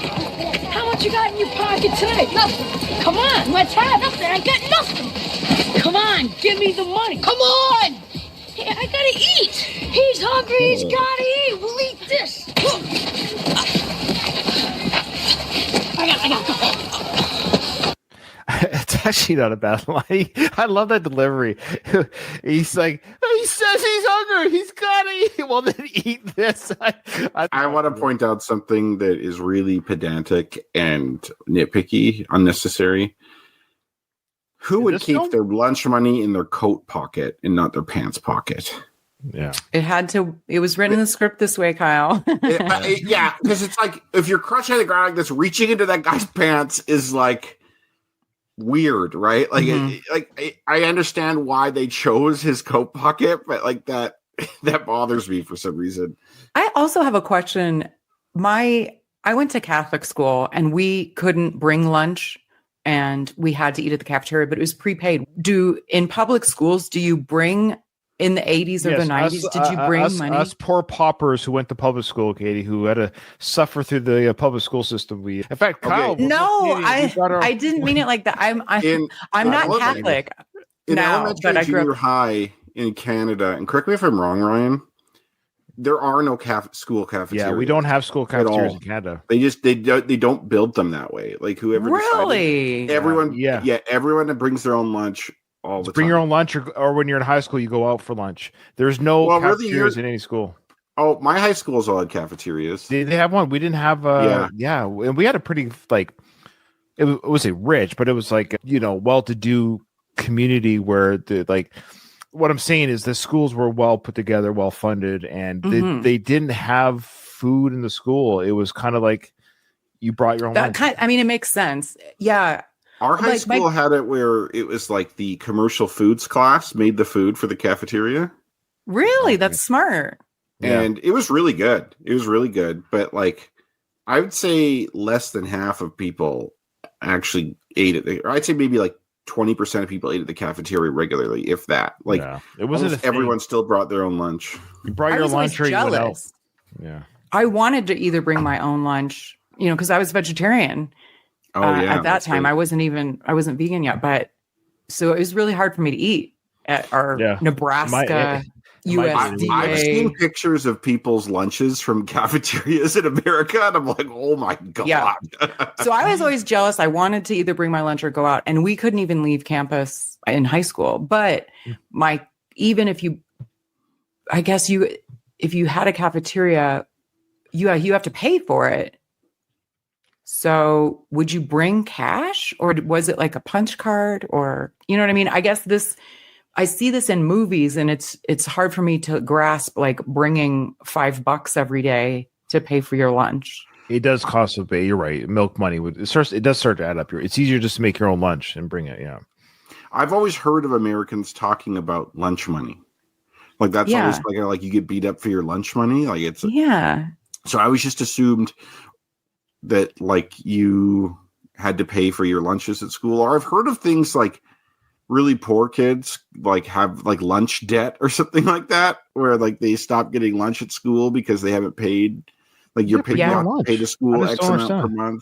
how much you got in your pocket tonight? Nothing. Come on, let's have nothing. I got nothing. Come on, give me the money. Come on. Hey, I gotta eat. He's hungry. He's gotta eat. We'll eat this. I gotta go. It's actually not a bad line. I love that delivery. He's like, he says he's hungry. He's got to eat. Well, then eat this. I want to point out something that is really pedantic and nitpicky, unnecessary. Who would keep their lunch money in their coat pocket and not their pants pocket? Yeah. It was written in the script this way, Kyle. Yeah, because it's like, if you're crouching on the ground like this, reaching into that guy's pants is like weird, right? Like, I understand why they chose his coat pocket, but like that bothers me for some reason. I also have a question. I went to Catholic school and we couldn't bring lunch and we had to eat at the cafeteria, but it was prepaid. In public schools, do you bring, in the 80s or the 90s, did you bring money? Us poor paupers who went to public school, Katie, who had to suffer through the public school system. In fact, Kyle. No, I didn't mean it like that. I'm not Catholic now, but I grew up high in Canada. And correct me if I'm wrong, Ryan. There are no school cafeterias. Yeah, we don't have school cafeterias in Canada. They don't build them that way. Like whoever really decided, everyone that brings their own lunch. All the Bring time. your own lunch, or when you're in high school, you go out for lunch. There's no cafeterias in any school. Oh, my high schools all had cafeterias. They have one. We didn't have. And we had a pretty it was a rich, but it was like well-to-do community where what I'm saying is the schools were well put together, well funded, and they didn't have food in the school. It was kind of like you brought your own lunch. It makes sense. Yeah. Our high school had it where it was like the commercial foods class made the food for the cafeteria. Really? That's smart. And it was really good. But like, I would say less than half of people actually ate it. Or I'd say maybe like 20% of people ate at the cafeteria regularly, if that. Like, it wasn't everyone still brought their own lunch. You brought your lunch or you went out. Yeah. I wanted to either bring my own lunch, because I was vegetarian. At that time, I wasn't vegan yet, but so it was really hard for me to eat at our Nebraska USDA. I've seen pictures of people's lunches from cafeterias in America, and I'm like, oh my God. Yeah. So I was always jealous. I wanted to either bring my lunch or go out, and we couldn't even leave campus in high school. But if you had a cafeteria, you have to pay for it. So would you bring cash, or was it like a punch card, or, you know what I mean? I guess I see this in movies, and it's hard for me to grasp, like bringing $5 every day to pay for your lunch. It does cost a bit. You're right. Milk money it does start to add up. It's easier just to make your own lunch and bring it. Yeah. I've always heard of Americans talking about lunch money. Like that's always like you get beat up for your lunch money. Like it's So I always just assumed that like you had to pay for your lunches at school. Or I've heard of things like really poor kids like have like lunch debt or something like that, where like they stop getting lunch at school because they haven't paid. Like you're paying to pay the school X amount per month.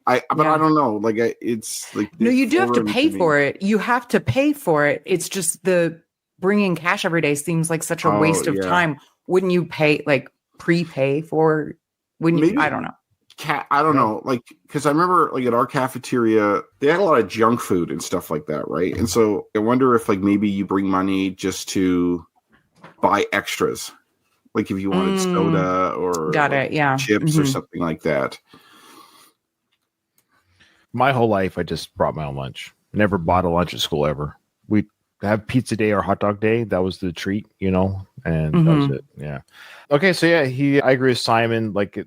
I don't know. Like it's like no, you do have to pay for it. You have to pay for it. It's just the bringing cash every day seems like such a waste of time. Wouldn't you prepay for? Wouldn't you? I don't know. I don't know, like, because I remember, like, at our cafeteria, they had a lot of junk food and stuff like that, right? And so I wonder if, like, maybe you bring money just to buy extras, like if you wanted soda or chips or something like that. My whole life, I just brought my own lunch. Never bought a lunch at school ever. have pizza day or hot dog day. That was the treat, and that was it. Yeah. Okay, so yeah, I agree with Simon. Like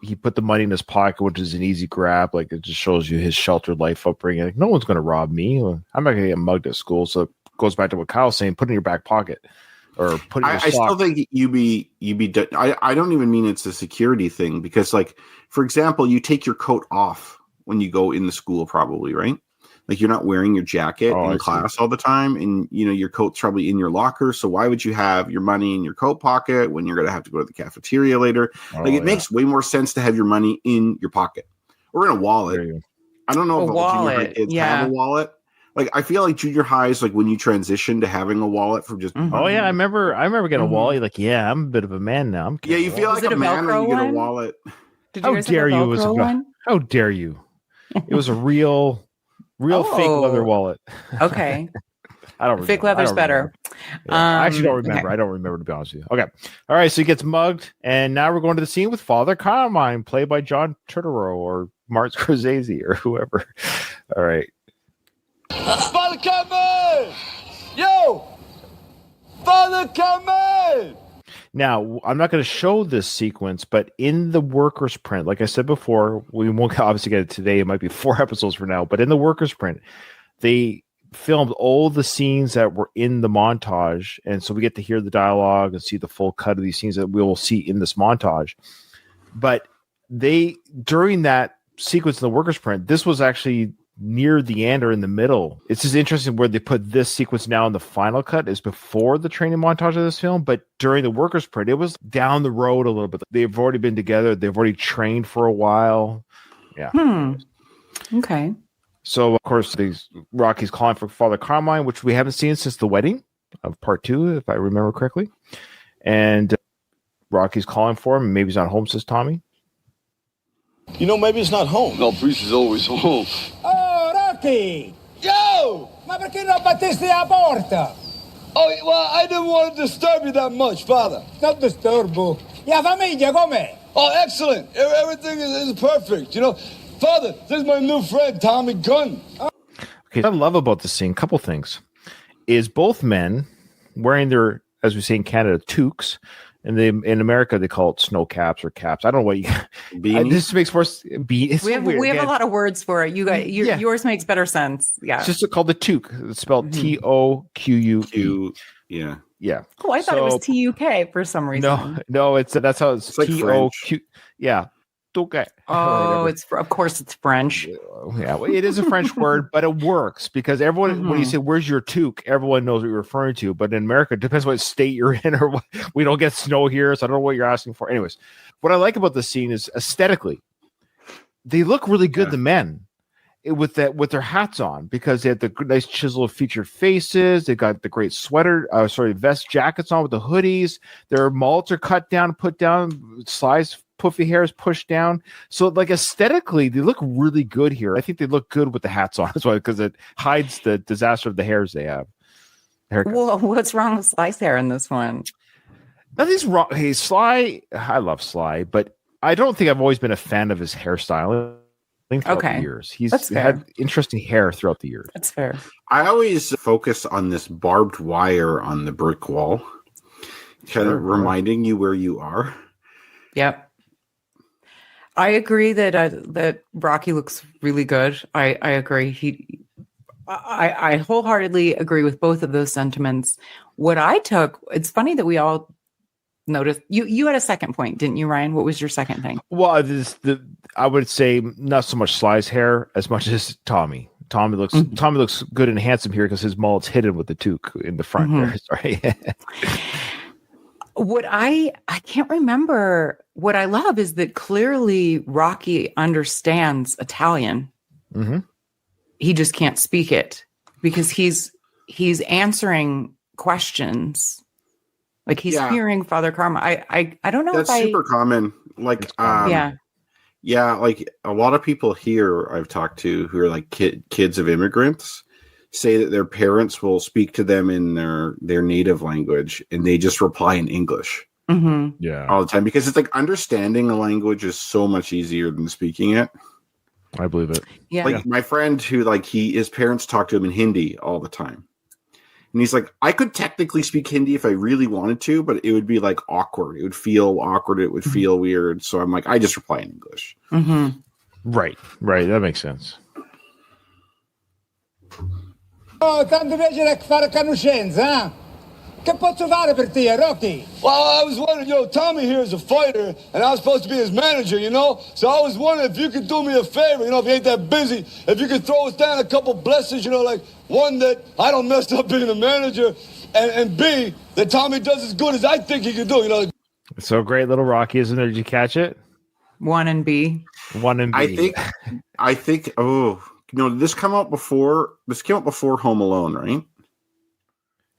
he put the money in his pocket, which is an easy grab. Like it just shows you his sheltered life upbringing. Like, no one's going to rob me. I'm not going to get mugged at school. So it goes back to what Kyle's saying: put it in your back pocket or put it in your sock. I still think I don't even mean it's a security thing because, like, for example, you take your coat off when you go in the school, probably, right? Like you're not wearing your jacket in class all the time, and your coat's probably in your locker. So why would you have your money in your coat pocket when you're going to have to go to the cafeteria later? It makes way more sense to have your money in your pocket or in a wallet. I don't know if junior high kids have a wallet. Like I feel like junior high is like when you transition to having a wallet from just. Oh yeah, I remember getting a wallet. Like I'm a bit of a man now. You feel like a man when you get a wallet. How dare you? How dare you? It was a real fake leather wallet. Okay. I don't remember. Fake leather's better. I actually don't remember. Okay. I don't remember, to be honest with you. Okay. All right. So he gets mugged. And now we're going to the scene with Father Carmine, played by John Turturro or Martin Scorsese or whoever. All right. Father Carmine! Yo! Father Carmine! Now, I'm not going to show this sequence, but in the workers' print, like I said before, we won't obviously get it today. It might be 4 episodes from now, but in the workers' print, they filmed all the scenes that were in the montage. And so we get to hear the dialogue and see the full cut of these scenes that we will see in this montage. But during that sequence in the workers' print, this was actually near the end or in the middle. It's just interesting where they put this sequence now in the final cut is before the training montage of this film, but during the workers' print, it was down the road a little bit. They've already been together. They've already trained for a while. Yeah. Okay. So, of course, Rocky's calling for Father Carmine, which we haven't seen since the wedding of part 2, if I remember correctly. And Rocky's calling for him. Maybe he's not home, says Tommy. Maybe it's not home. No, priest is always home. Oh, Rocky! Yo! Ma perché non battisti la porta? Oh, well, I didn't want to disturb you that much, Father. Non disturbo. E la famiglia com'è? Oh, excellent. Everything is perfect. Father, this is my new friend, Tommy Gunn. Okay, what I love about this scene, couple things, is both men wearing their, as we say in Canada, toques. And in America, they call it snow caps or caps. I don't know what you. This makes more. We have a lot of words for it. Yours makes better sense. Yeah, it's just called the toque. It's spelled TOQUE. Yeah. Yeah. Oh, I thought it was TUK for some reason. No, that's how it's like TOQ. Yeah. Okay. Oh, of course it's French. Yeah, well, it is a French word, but it works because everyone, when you say "Where's your toque," everyone knows what you're referring to. But in America, it depends what state you're in, or what. We don't get snow here, so I don't know what you're asking for. Anyways, what I like about this scene is aesthetically, they look really good. The men, with their hats on, because they have the nice chiseled featured faces. They got the great vest jackets on with the hoodies. Their mullets are cut down, put down, slides. Puffy hair is pushed down, so like aesthetically they look really good here. I think they look good with the hats on as well because it hides the disaster of the hairs they have. Well, what's wrong with Sly's hair in this one? Nothing's wrong. Hey, Sly, I love Sly, but I don't think I've always been a fan of his hairstyle. Throughout the years, he's had interesting hair throughout the years. That's fair. I always focus on this barbed wire on the brick wall, kind of reminding you where you are. Yep. I agree that Rocky looks really good. I agree. I wholeheartedly agree with both of those sentiments. What I took, it's funny that we all noticed. You had a second point, didn't you, Ryan? What was your second thing? Well, I would say not so much Sly's hair as much as Tommy. Tommy looks good and handsome here because his mullet's hidden with the toque in the front there. Sorry. What I can't remember. What I love is that clearly Rocky understands Italian. Mm-hmm. He just can't speak it because he's answering questions. Like he's hearing Father Karma. I don't know. That's super common. Like like a lot of people here I've talked to who are like kids of immigrants say that their parents will speak to them in their native language and they just reply in English all the time because it's like understanding a language is so much easier than speaking it. I believe it. Yeah. Like my friend who his parents talk to him in Hindi all the time. And he's like, I could technically speak Hindi if I really wanted to, but it would be like awkward. It would feel awkward. It would feel weird. So I'm like, I just reply in English. Mm-hmm. Right. That makes sense. Oh, tanto piacere fare conoscenza, eh? Che posso fare per te, Rocky? Well, I was wondering, Tommy here is a fighter, and I was supposed to be his manager, So I was wondering if you could do me a favor, if you ain't that busy, if you could throw us down a couple blessings, like one that I don't mess up being a manager, and B, that Tommy does as good as I think he could do, It's so great, little Rocky, isn't it? Did you catch it? 1 and B. 1 and B. I think. Oh no! Did this come out before? This came out before Home Alone, right?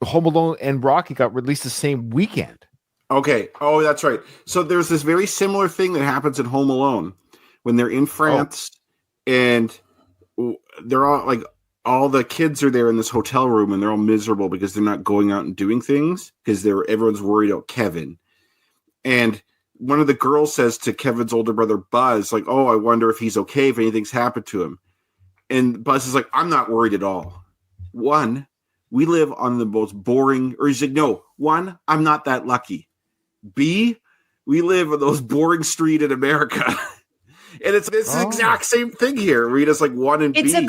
Home Alone and Rocky got released the same weekend. Okay. Oh, that's right. So there's this very similar thing that happens in Home Alone when they're in France and they're all the kids are there in this hotel room and they're all miserable because they're not going out and doing things because everyone's worried about Kevin. And one of the girls says to Kevin's older brother, Buzz, like, oh, I wonder if he's okay, if anything's happened to him. And Buzz is like, I'm not worried at all. One, we live on the most boring, or he's like, no, one, I'm not that lucky. B, we live on the most boring street in America. And it's the exact same thing here. Read us like 1 and It's B.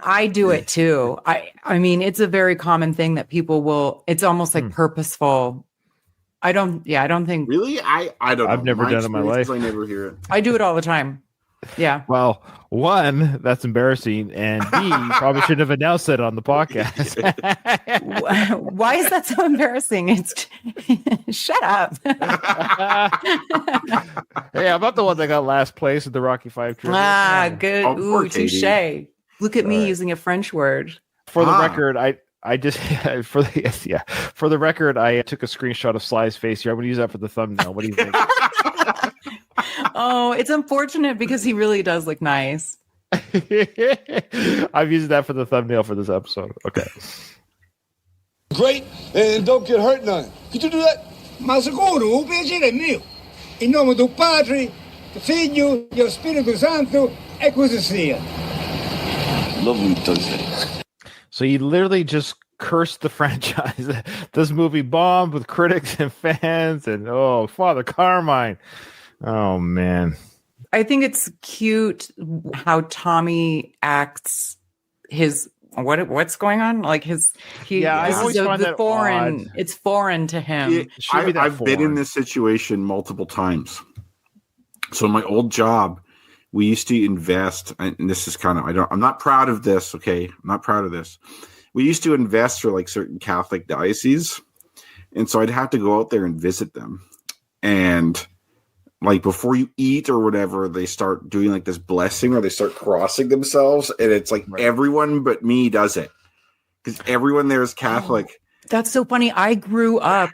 I do it too. I mean, it's a very common thing that people will, it's almost like purposeful. I don't think. Really? I don't know. I've never done it in my life. I never hear it. I do it all the time. Yeah. Well, one, that's embarrassing, and B, probably shouldn't have announced it on the podcast. Why is that so embarrassing? It's shut up. Hey, I'm not the one that got last place at the Rocky 5 trivia. Good. Oh, poor Ooh, touche. Look at me using a French word. For the record, I just for the record, I took a screenshot of Sly's face here. I'm going to use that for the thumbnail. What do you think? Oh, it's unfortunate because he really does look nice. I've used that for the thumbnail for this episode. Okay. Great, and don't get hurt none. Could you do that? Ma sicuro, un piacere è mio. In nome del Padre, del Figlio, dello Spirito Santo, e così sia. Love when he does that. So you literally just cursed the franchise. This movie bombed with critics and fans, and Father Carmine. Oh man. I think it's cute how Tommy acts his what's going on? Like I always find that foreign. Odd. It's foreign to him. I've been in this situation multiple times. So in my old job, we used to invest, and this is kind of I'm not proud of this, okay? I'm not proud of this. We used to invest for like certain Catholic dioceses. And so I'd have to go out there and visit them. And like before you eat or whatever, they start doing like this blessing or they start crossing themselves. And it's like everyone but me does it because everyone there is Catholic. Oh, that's so funny. I grew up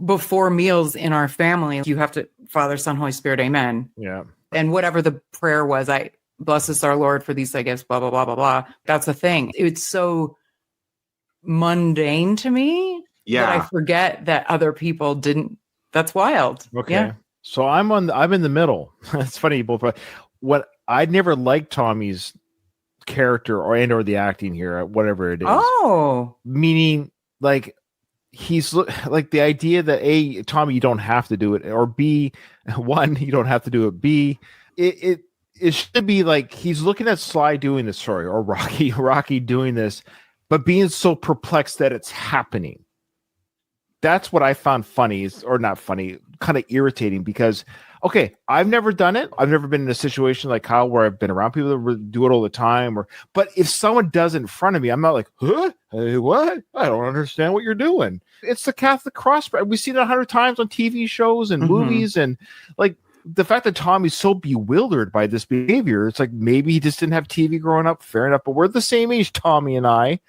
before meals in our family. You have to Father, Son, Holy Spirit, amen. Yeah. And whatever the prayer was, I bless us our Lord for these, I guess, blah, blah, blah, blah, blah. That's the thing. It's so mundane to me that I forget that other people didn't. That's wild. Okay. Yeah. So I'm in the middle. It's funny, both. What I never liked Tommy's character or the acting here, whatever it is. Oh, meaning like he's like the idea that A, Tommy, you don't have to do it, or B, one, you don't have to do it. B, it should be like he's looking at Sly doing this, or Rocky doing this, but being so perplexed that it's happening. That's what I found funny, or not funny, kind of irritating because, okay, I've never done it. I've never been in a situation like Kyle where I've been around people that do it all the time. But if someone does it in front of me, I'm not like, huh? Hey, what? I don't understand what you're doing. It's the Catholic cross. We've seen it 100 times on TV shows and movies. And like the fact that Tommy's so bewildered by this behavior, it's like maybe he just didn't have TV growing up. Fair enough. But we're the same age, Tommy and I.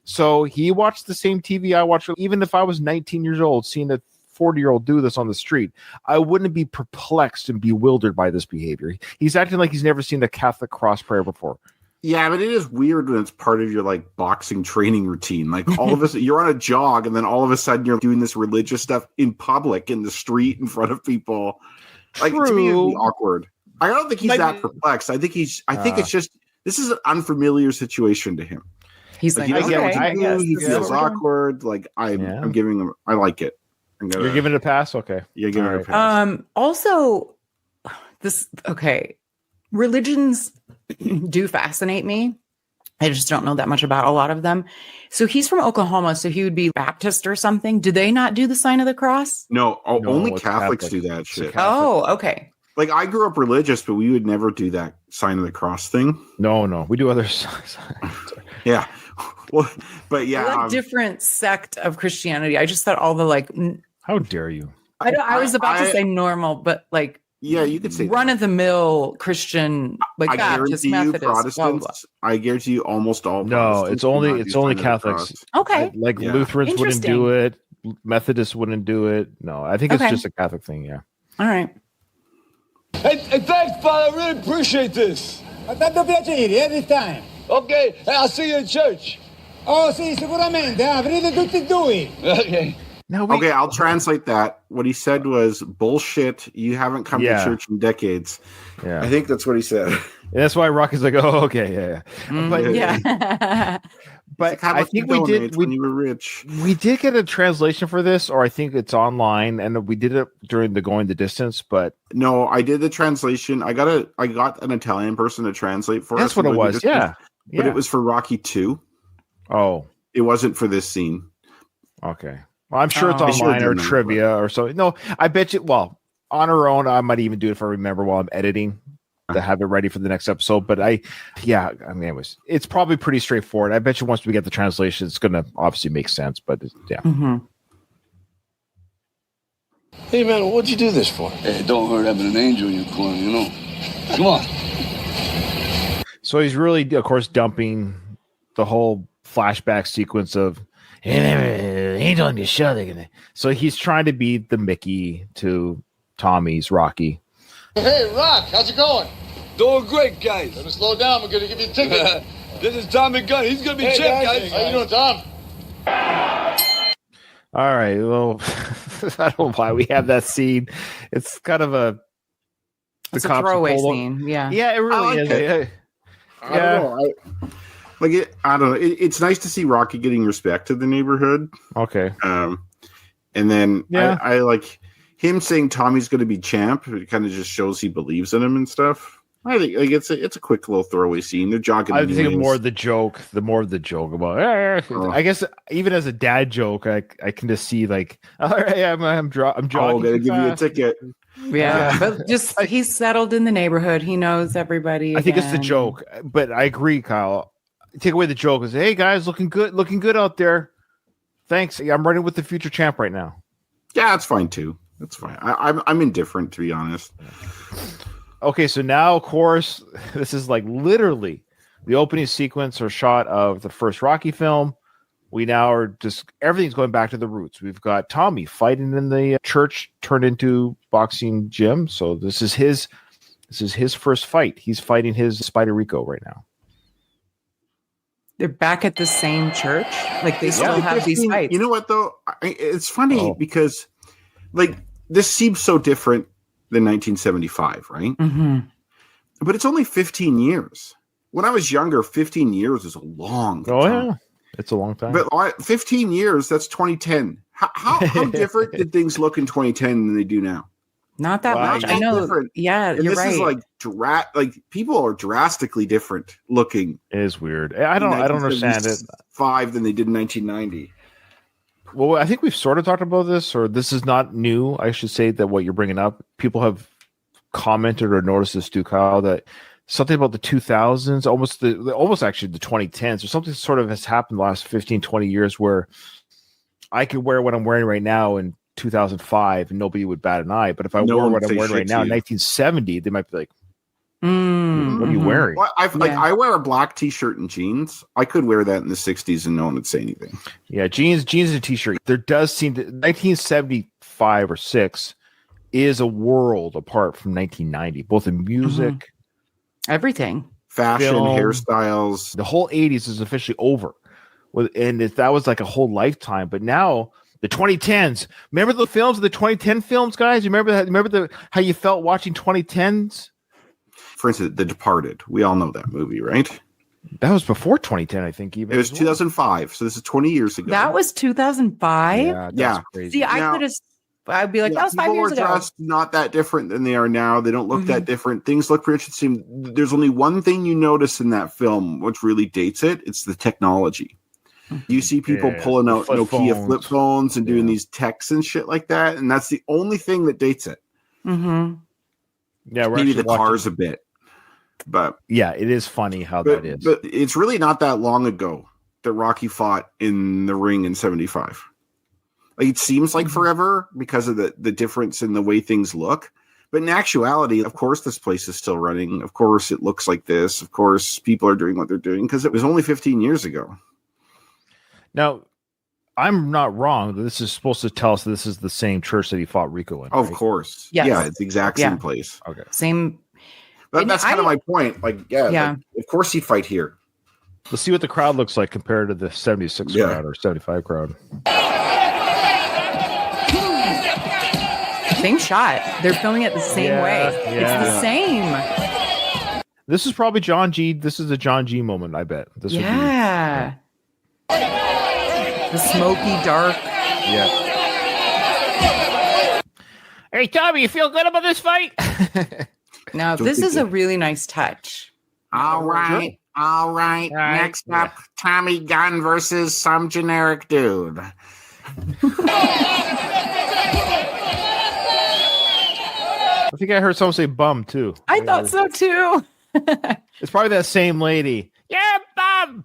So he watched the same TV I watched. Even if I was 19 years old, seeing a 40-year-old do this on the street, I wouldn't be perplexed and bewildered by this behavior. He's acting like he's never seen the Catholic cross prayer before. Yeah, but it is weird when it's part of your like boxing training routine. Like all of us, you're on a jog, and then all of a sudden you're doing this religious stuff in public, in the street, in front of people. Like to me, it'd be awkward. I don't think he's that perplexed. I think it's just this is an unfamiliar situation to him. He's Like, like, he doesn't know what okay, to I do. guess. He this is feels what we're doing. awkward. Like I'm giving him. I like it. You're giving it a pass? Okay. Yeah, give it a All pass. Also, religions do fascinate me. I just don't know that much about a lot of them. So he's from Oklahoma, so he would be Baptist or something. Do they not do the sign of the cross? No, only it's Catholics Catholic. do that It's a shit. Catholic. Oh, okay. Like I grew up religious, but we would never do that sign of the cross thing. No, we do others. Yeah. Well, but yeah, What different sect of Christianity? I just thought all the How dare you? I was about to say normal, but like yeah, you could say run of the mill Christian, like I Baptist, guarantee you, Methodist, blah, blah, Protestants. I guarantee you, almost all. No, Protestants it's do only not do it's only sign of the Catholics. blah. Okay. Like Yeah. Lutherans wouldn't do it. Methodists wouldn't do it. No, I think it's Okay. just a Catholic thing. Yeah. All right. Hey, thanks, Father. I really appreciate this. Ma tanto piacere, anytime. Okay, hey, I'll see you in church. Oh sì, sicuramente, aprite tutti e due. Okay. No, Okay, I'll translate that. What he said was bullshit. You haven't come Yeah. to church in decades. Yeah. I think that's what he said. And that's why Rocky's like, oh, okay, yeah. But Yeah. but I think we did when you were rich. we did get a translation for this, or I think it's online, and we did it during the Going the Distance. But No, I did the translation. I got an Italian person to translate for us. that's what it was. Yeah. But it was for Rocky 2. Oh, It wasn't for this scene. okay. Well, I'm sure it's Oh. They should've online or done that, trivia or so. No, I bet you. Well, on our own, I might even do it if I remember while I'm editing to have it ready for the next episode. But it's probably pretty straightforward. I bet you once we get the translation, it's going to obviously make sense. But yeah. Mhm. Hey, man, what'd you do this for? Hey, don't hurt having an angel in your corner, you know. Come on. So he's really, of course, dumping the whole flashback sequence of angel on your shoulder. So he's trying to be the Mickey to Tommy's Rocky. Hey, Rock, how's it going? Doing great, guys. Better slow down. We're gonna give you a ticket. This is Tommy Gunn. He's gonna be champ, guys. How you doing, Tom? All right. Well, I don't know why we have that scene. It's kind of It's a cops throwaway pull up- scene. Yeah. Yeah, it really like is. it. I don't know. I don't know. It's nice to see Rocky getting respect to the neighborhood. Okay. And then Yeah. I like him saying Tommy's going to be champ. It kind of just shows he believes in him and stuff. I think like it's a quick little throwaway scene. They're jogging. I think anyways. more of the joke about. Oh. I guess even as a dad joke, I can just see like, all right, I'm jogging. Oh, gotta too give you a fast. ticket. Yeah. But just he's settled in the neighborhood. He knows everybody. I think it's the again. joke, but I agree, Kyle. Take away the joke. Is hey guys, looking good out there. Thanks. Yeah, I'm running with the future champ right now. Yeah, that's fine too. That's fine. I'm indifferent, to be honest. Okay, so now, of course, this is like literally the opening sequence or shot of the first Rocky film. We now are just everything's going back to the roots. We've got Tommy fighting in the church turned into boxing gym. So this is his first fight. He's fighting his Spider Rico right now. They're back at the same church. Like they still have these fights. You know what though? It's funny Oh. because like this seems so different than 1975, right? Mm-hmm. But it's only 15 years. When I was younger, 15 years is a long time. Oh yeah, it's a long time. But 15 years, that's 2010. How different did things look in 2010 than they do now? Not that Wow. much. I Not know. different. Yeah, And you're this right. is like people are drastically different looking. It is weird. I don't understand it. 5 than they did in 1990. Well, I think we've sort of talked about this, or this is not new. I should say that what you're bringing up, people have commented or noticed this too, Kyle, that something about the 2000s, almost actually the 2010s, or something sort of has happened the last 15, 20 years where I could wear what I'm wearing right now in 2005 and nobody would bat an eye. But if I No wore one what would I'm say wearing right shit now to in you. 1970, they might be like, Mm, what are you mhm. wearing? Well, Yeah. I wear a black t-shirt and jeans. I could wear that in the 60s and no one would say anything. Yeah, jeans and t-shirt. There does seem to 1975 or 6 is a world apart from 1990, both in music, Everything. Fashion, Film. hairstyles. the whole 80s is officially over. And that was like a whole lifetime. But now the 2010s, remember the films, the 2010 films, guys? You remember how you felt watching 2010s? For instance, The Departed. We all know that movie, right? That was before 2010, I think. Even It was 2005, so this is 20 years ago. That was 2005. Yeah, that's Yeah. crazy. See, I Now- could have. I'd be like, Yeah, that was 5 people years were ago. dressed not that different than they are now. They don't look that different. Things look pretty interesting. There's only one thing you notice in that film which really dates it. It's the technology. You see people pulling out flip Nokia phones. flip phones and doing Yeah. these texts and shit like that, and that's the only thing that dates it. Mm-hmm. Yeah, we're Maybe actually the watching- cars a bit, but Yeah, it is funny how that is. But it's really not that long ago that Rocky fought in the ring in 75. Like, it seems like forever because of the difference in the way things look. But in actuality, of course, this place is still running. Of course, it looks like this. Of course, people are doing what they're doing because it was only 15 years ago. Now, I'm not wrong. This is supposed to tell us that this is the same church that he fought Rico in. Of right? course. Yes. Yeah, it's the exact same Yeah. place. Okay. Same. But And that's kind of my point. Like, yeah, Yeah. like, of course he'd fight here. Let's see what the crowd looks like compared to the 76 Yeah. crowd or 75 crowd. Same shot. They're filming it the same Yeah, way. yeah. It's the same. This is probably John G. This is a John G moment, I bet. This would be, Yeah. The smoky dark. yeah. Hey, Tommy, you feel good about this fight? Now, Don't this think is a really nice touch. All right. All right. All right. Next up, Tommy Gunn versus some generic dude. I think I heard someone say bum, too. I thought so too. It's probably that same lady. Yeah, bum!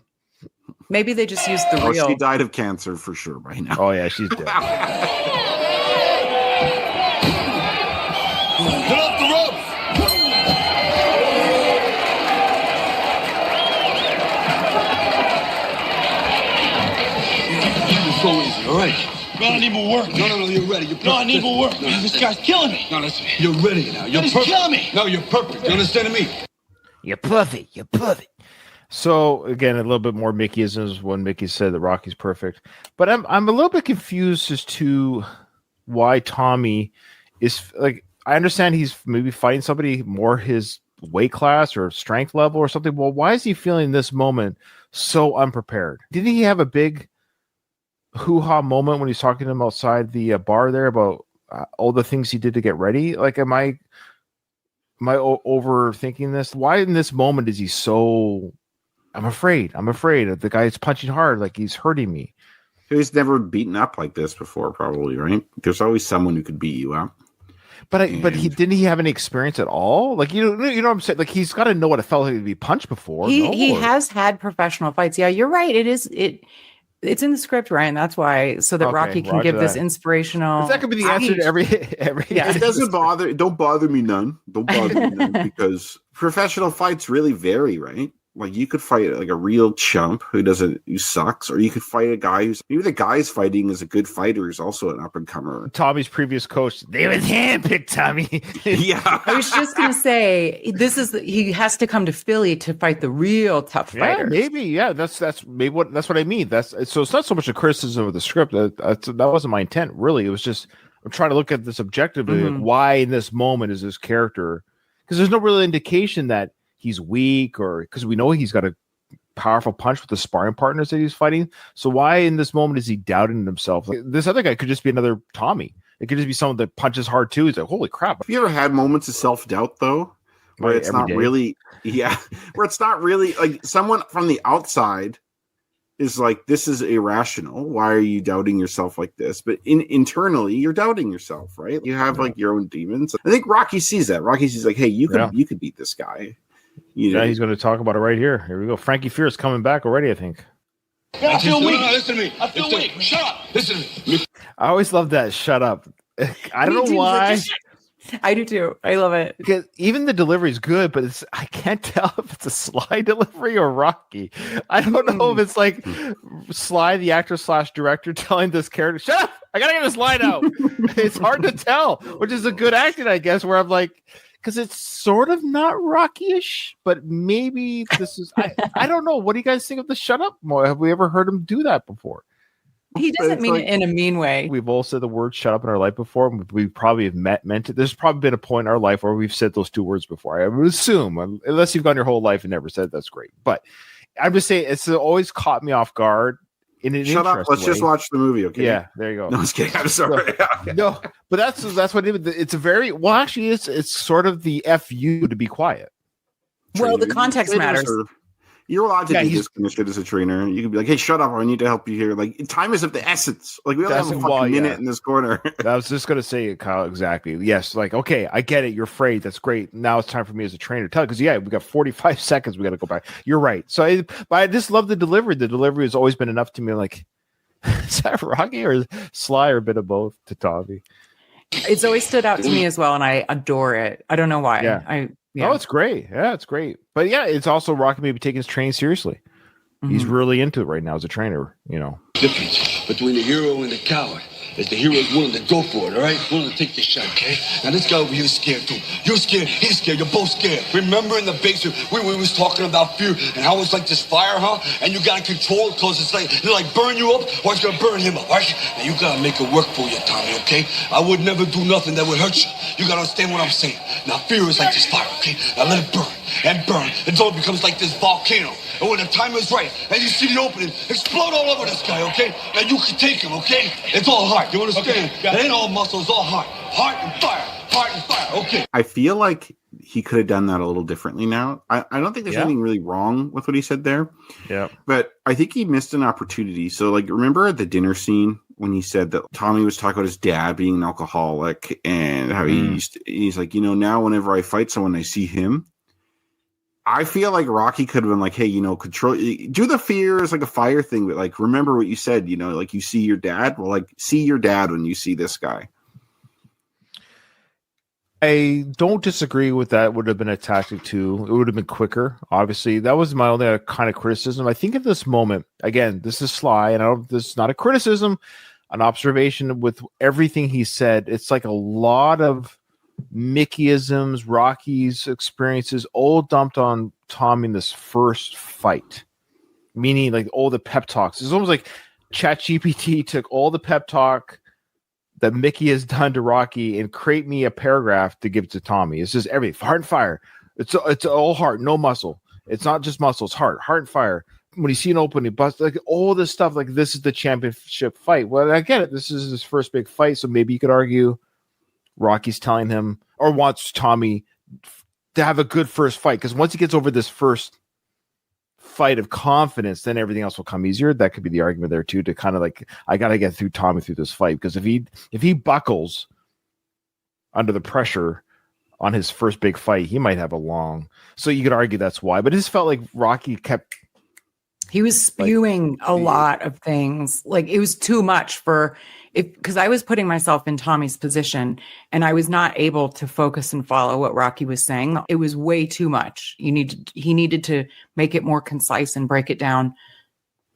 Maybe they just used the Oh, real. she died of cancer for sure by now. Oh, yeah, she's dead. Get off the ropes! It's so easy, all right? No, I need more work. No, you're ready. You're perfect. No, I need more work. This guy's killing me. No, listen, you're ready now. You're perfect. He's killing me. No, you're perfect. You understand me? You're perfect. You're perfect. So again, a little bit more Mickeyisms when Mickey said that Rocky's perfect, but I'm a little bit confused as to why Tommy is like. I understand he's maybe fighting somebody more his weight class or strength level or something. Well, why is he feeling this moment so unprepared? Didn't he have a big hoo-ha moment when he's talking to him outside the bar there about all the things he did to get ready? Like, am I overthinking this? Why in this moment is he so? I'm afraid. The guy's punching hard, like he's hurting me. He's never beaten up like this before, probably, right? There's always someone who could beat you up. But he didn't he have any experience at all? Like you know what I'm saying? Like he's got to know what it felt like to be punched before. He has had professional fights. Yeah, you're right. It's in the script, Ryan. That's why, so that Okay, Rocky can roger give this that. inspirational. That could be the answer to every. Yeah. It doesn't bother. Don't bother me none. Don't bother me none because professional fights really vary, right? Like you could fight like a real chump who sucks, or you could fight a guy who's maybe the guy's fighting is a good fighter who's also an up and comer. Tommy's previous coach, they was handpicked Tommy. Yeah, I was just gonna say he has to come to Philly to fight the real tough fighter. Maybe. Yeah, that's what I mean. So it's not so much a criticism of the script. That wasn't my intent, really. It was just I'm trying to look at this objectively. Like, why in this moment is this character? Because there's no real indication that he's weak, or because we know he's got a powerful punch with the sparring partners that he's fighting. So why in this moment is he doubting himself? Like, this other guy could just be another Tommy. It could just be someone that punches hard too. He's like, holy crap. Have you ever had moments of self-doubt though? Where it's Every not day. really where it's not really like someone from the outside is like, this is irrational. Why are you doubting yourself like this? But internally, you're doubting yourself, right? You have like your own demons. I think Rocky sees that. Rocky sees like, hey, you could beat this guy. You know? Yeah, he's going to talk about it right here. Here we go. Frankie Fierce coming back already, I think. I feel weak. No, listen to me. I feel weak. Shut up. Listen to me. I always love that. Shut up. I don't know why. I do too. I love it. Because even the delivery is good, but I can't tell if it's a Sly delivery or Rocky. I don't know if it's like Sly, the actor / director, telling this character, "Shut up! I gotta get this line out." It's hard to tell, which is a good acting, I guess. Where I'm like, because it's sort of not Rocky-ish, but maybe this is. I don't know. What do you guys think of the "shut up" more? Have we ever heard him do that before? He doesn't mean it in a mean way. We've all said the word "shut up" in our life before. We probably have meant it. There's probably been a point in our life where we've said those two words before. I would assume, unless you've gone your whole life and never said it, that's great. But I'm just saying it's always caught me off guard in an Shut up. Let's just watch the movie, okay? Yeah, there you go. No, I was kidding. I'm sorry. No, but that's what it's a very well. Actually, it's sort of the FU to be quiet. Well, the context matters. You're allowed to do this kind of shit as a trainer. You can be like, "Hey, shut up! I need to help you here." Like, time is of the essence. Like, we only have a fucking minute in this corner. I was just gonna say, Kyle, exactly. Yes, like, okay, I get it. You're afraid. That's great. Now it's time for me as a trainer to tell. Because we got 45 seconds. We got to go back. You're right. So, but I just love the delivery. The delivery has always been enough to me. Like, is that Rocky or Sly or a bit of both to Tommy? It's always stood out to me as well, and I adore it. I don't know why. Yeah. Oh, it's great. Yeah, it's great. But yeah, it's also Rocky maybe taking his training seriously. He's really into it right now as a trainer, Difference between the hero and the coward is the hero's willing to go for it, all right? Willing to take the shot, okay? Now this guy over here is scared too. You're scared, he's scared, you're both scared. Remember in the basement, we was talking about fear and how it's like this fire, huh? And you gotta control it because it's like burn you up or it's gonna burn him up, right? Now you gotta make it work for you, Tommy, okay? I would never do nothing that would hurt you. You gotta understand what I'm saying. Now fear is like this fire, okay? Now let it burn and burn until it becomes like this volcano. And when the time is right, and you see the opening, explode all over this guy, okay? And you can take him, okay? It's all heart, you understand? Okay, it ain't all muscle, it's all heart. Heart and fire, okay. I feel like he could have done that a little differently now. I don't think there's anything really wrong with what he said there. Yeah. But I think he missed an opportunity. So, like, remember at the dinner scene when he said that Tommy was talking about his dad being an alcoholic and how he's like, now whenever I fight someone, I see him. I feel like Rocky could have been like, hey, control, do the fear as like a fire thing, but like, remember what you said, like you see your dad. Well, like, see your dad when you see this guy. I don't disagree with that. Would have been a tactic too. It would have been quicker. Obviously, that was my only kind of criticism. I think at this moment, again, this is Sly, and this is not a criticism, an observation with everything he said. It's like a lot of Mickeyisms, Rocky's experiences, all dumped on Tommy in this first fight. Meaning, like, all the pep talks. It's almost like ChatGPT took all the pep talk that Mickey has done to Rocky and create me a paragraph to give to Tommy. It's just everything. Heart and fire. It's all heart, no muscle. It's not just muscle, it's heart and fire. When you see an opening, bust, like all this stuff, like this is the championship fight. Well, I get it. This is his first big fight, so maybe you could argue Rocky's telling him or wants Tommy to have a good first fight, because once he gets over this first fight of confidence, then everything else will come easier. That could be the argument there too, to kind of like, I got to get through Tommy through this fight, because if he buckles under the pressure on his first big fight, he might have a long. So you could argue that's why, but it just felt like Rocky kept. He was spewing a lot of things. Like, it was too much because I was putting myself in Tommy's position and I was not able to focus and follow what Rocky was saying. It was way too much. He needed to make it more concise and break it down,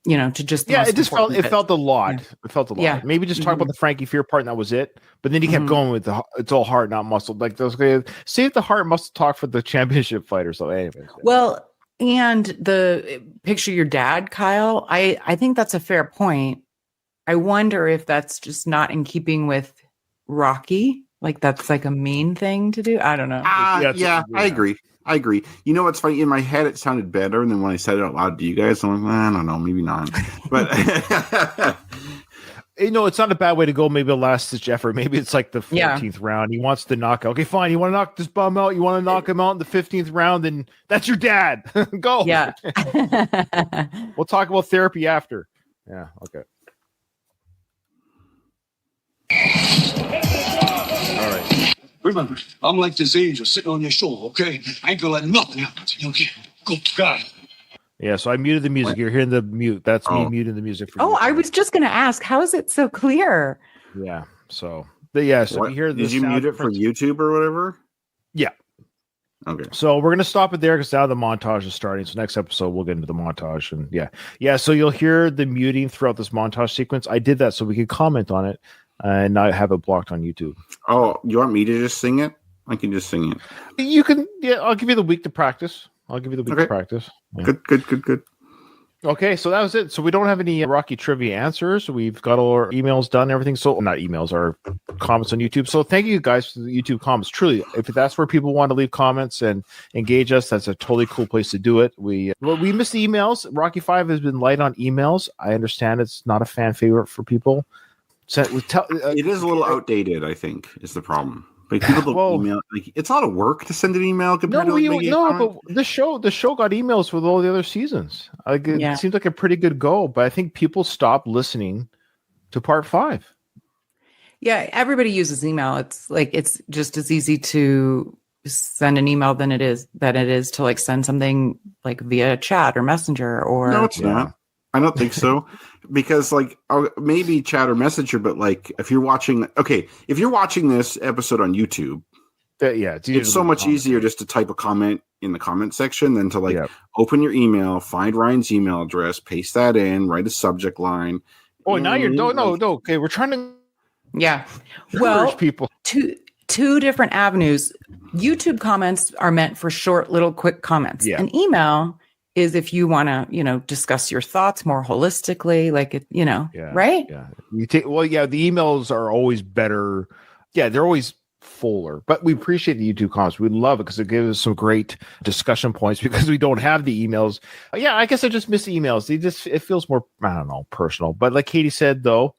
to just. It felt a lot. Yeah. It felt a lot. Yeah. Maybe just talk about the Frankie Fear part and that was it. But then he kept going with it's all heart, not muscle. Like those guys, save the heart muscle talk for the championship fight or something. Anyways. Well, and the picture your dad, Kyle, I think that's a fair point. I wonder if that's just not in keeping with Rocky. Like, that's like a mean thing to do. I don't know. I agree. You know what's funny? In my head, it sounded better. And then when I said it out loud to you guys, I'm like, I don't know, maybe not. But it's not a bad way to go. Maybe a last ditch effort. Maybe it's like the 14th round. He wants to knock out. Okay, fine. You want to knock this bum out? You want to knock him out in the 15th round? Then that's your dad. Go. Yeah. We'll talk about therapy after. Yeah. Okay. All right. Remember, I'm like this angel sitting on your shoulder, okay? I ain't gonna let nothing happen to you, okay? Go, God. Yeah, so I muted the music. You're hearing the mute. That's me muting the music for you. I was just going to ask, how is it so clear? Yeah, so. But yeah, so you hear this. Did you mute it for YouTube or whatever? Yeah. Okay. So we're going to stop it there because now the montage is starting. So next episode, we'll get into the montage. And yeah. So you'll hear the muting throughout this montage sequence. I did that so we could comment on it and not have it blocked on YouTube. Oh, you want me to just sing it? I can just sing it. You can. Yeah, I'll give you the week to practice. To practice. Yeah. Good. Okay, so that was it. So we don't have any Rocky trivia answers. We've got all our emails done, everything. So not emails, our comments on YouTube. So thank you guys for the YouTube comments. Truly, if that's where people want to leave comments and engage us, that's a totally cool place to do it. We missed the emails. Rocky 5 has been light on emails. I understand it's not a fan favorite for people. So it is a little outdated, I think, is the problem. Like people don't email. Like it's a lot of work to send an email compared but the show got emails with all the other seasons. Like it seems like a pretty good goal, but I think people stopped listening to part 5. Yeah, everybody uses email. It's like it's just as easy to send an email than it is to like send something like via chat or messenger or. No, it's not. I don't think so. Because like maybe chat or messenger, but like if you're watching this episode on YouTube, it's so much easier just to type a comment in the comment section than to open your email, find Ryan's email address, paste that in, write a subject line. Oh, now you're no. Okay, we're trying to well, people two different avenues. YouTube comments are meant for short, little, quick comments. An email is if you want to, discuss your thoughts more holistically, right? Yeah. The emails are always better. Yeah, they're always fuller, but we appreciate the YouTube comments. We love it because it gives us some great discussion points because we don't have the emails. I guess I just miss the emails. It feels more, I don't know, personal. But like Katie said, though,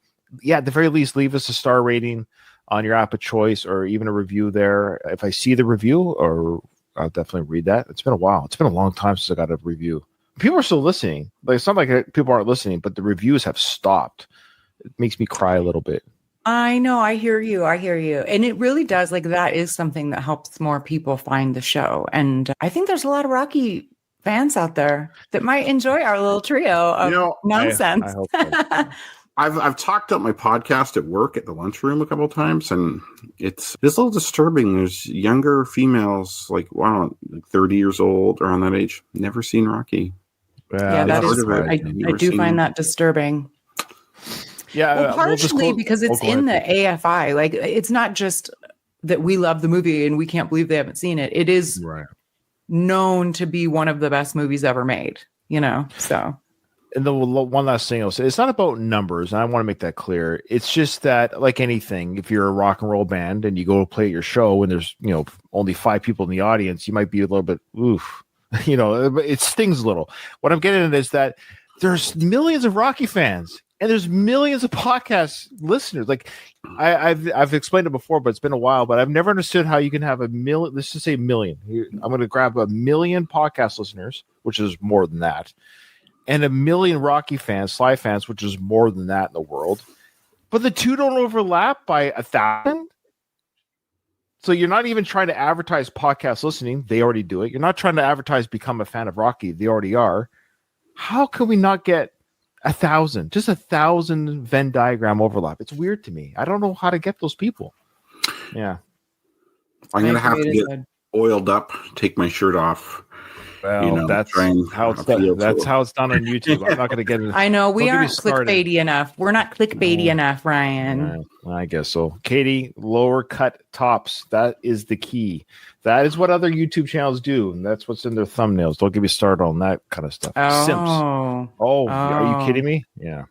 at the very least, leave us a star rating on your app of choice or even a review there. If I see the review, I'll definitely read that. It's been a while. It's been a long time since I got a review. People are still listening. Like it's not like people aren't listening, but the reviews have stopped. It makes me cry a little bit. I know. I hear you. And it really does. Like that is something that helps more people find the show. And I think there's a lot of Rocky fans out there that might enjoy our little trio of nonsense. I hope so. I've talked up my podcast at work at the lunchroom a couple of times, and it's a little disturbing. There's younger females, like 30 years old, around that age, never seen Rocky. That is. I do find that disturbing. Yeah, well, partially because it's in the AFI. Like it's not just that we love the movie and we can't believe they haven't seen it. It is known to be one of the best movies ever made. So. And the one last thing I'll say, it's not about numbers. And I want to make that clear. It's just that, like anything, if you're a rock and roll band and you go to play at your show and there's, only 5 people in the audience, you might be a little bit, it stings a little. What I'm getting at is that there's millions of Rocky fans and there's millions of podcast listeners. Like I've explained it before, but it's been a while, but I've never understood how you can have a million. Let's just say a million. I'm going to grab 1 million podcast listeners, which is more than that. And 1 million Rocky fans, Sly fans, which is more than that in the world. But the two don't overlap by 1,000. So you're not even trying to advertise podcast listening. They already do it. You're not trying to advertise become a fan of Rocky. They already are. How can we not get 1,000? Just 1,000 Venn diagram overlap. It's weird to me. I don't know how to get those people. Yeah. I'm going to have to get oiled up, take my shirt off. Well, that's how it's done. That's how it's done on YouTube. I'm not going to get it. I know we aren't clickbaity enough. We're not clickbaity enough, Ryan. I guess so. Katie, lower cut tops. That is the key. That is what other YouTube channels do, and that's what's in their thumbnails. Don't get me started on that kind of stuff. Simps. Oh, are you kidding me? Yeah.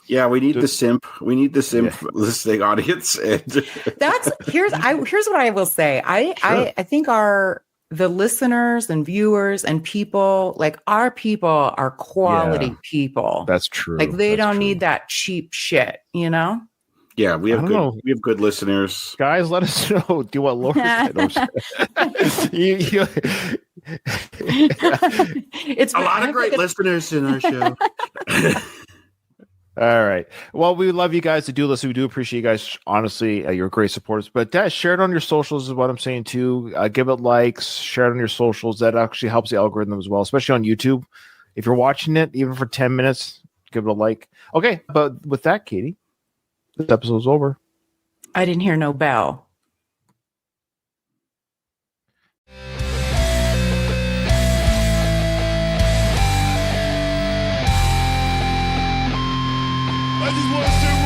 Yeah, we need the simp. We need the simp listening audience. Here's what I will say. I think the listeners and viewers and people, like our people are quality people. That's true. Like they don't need that cheap shit, Yeah, we have good listeners. Guys, let us know. Do you want lower? It's a lot of great listeners in our show. All right. Well, we love you guys to do listen. We do appreciate you guys. Honestly, you're great supporters. But share it on your socials is what I'm saying too. Give it likes. Share it on your socials. That actually helps the algorithm as well, especially on YouTube. If you're watching it, even for 10 minutes, give it a like. Okay. But with that, Katie, this episode's over. I didn't hear no bell. I just want to say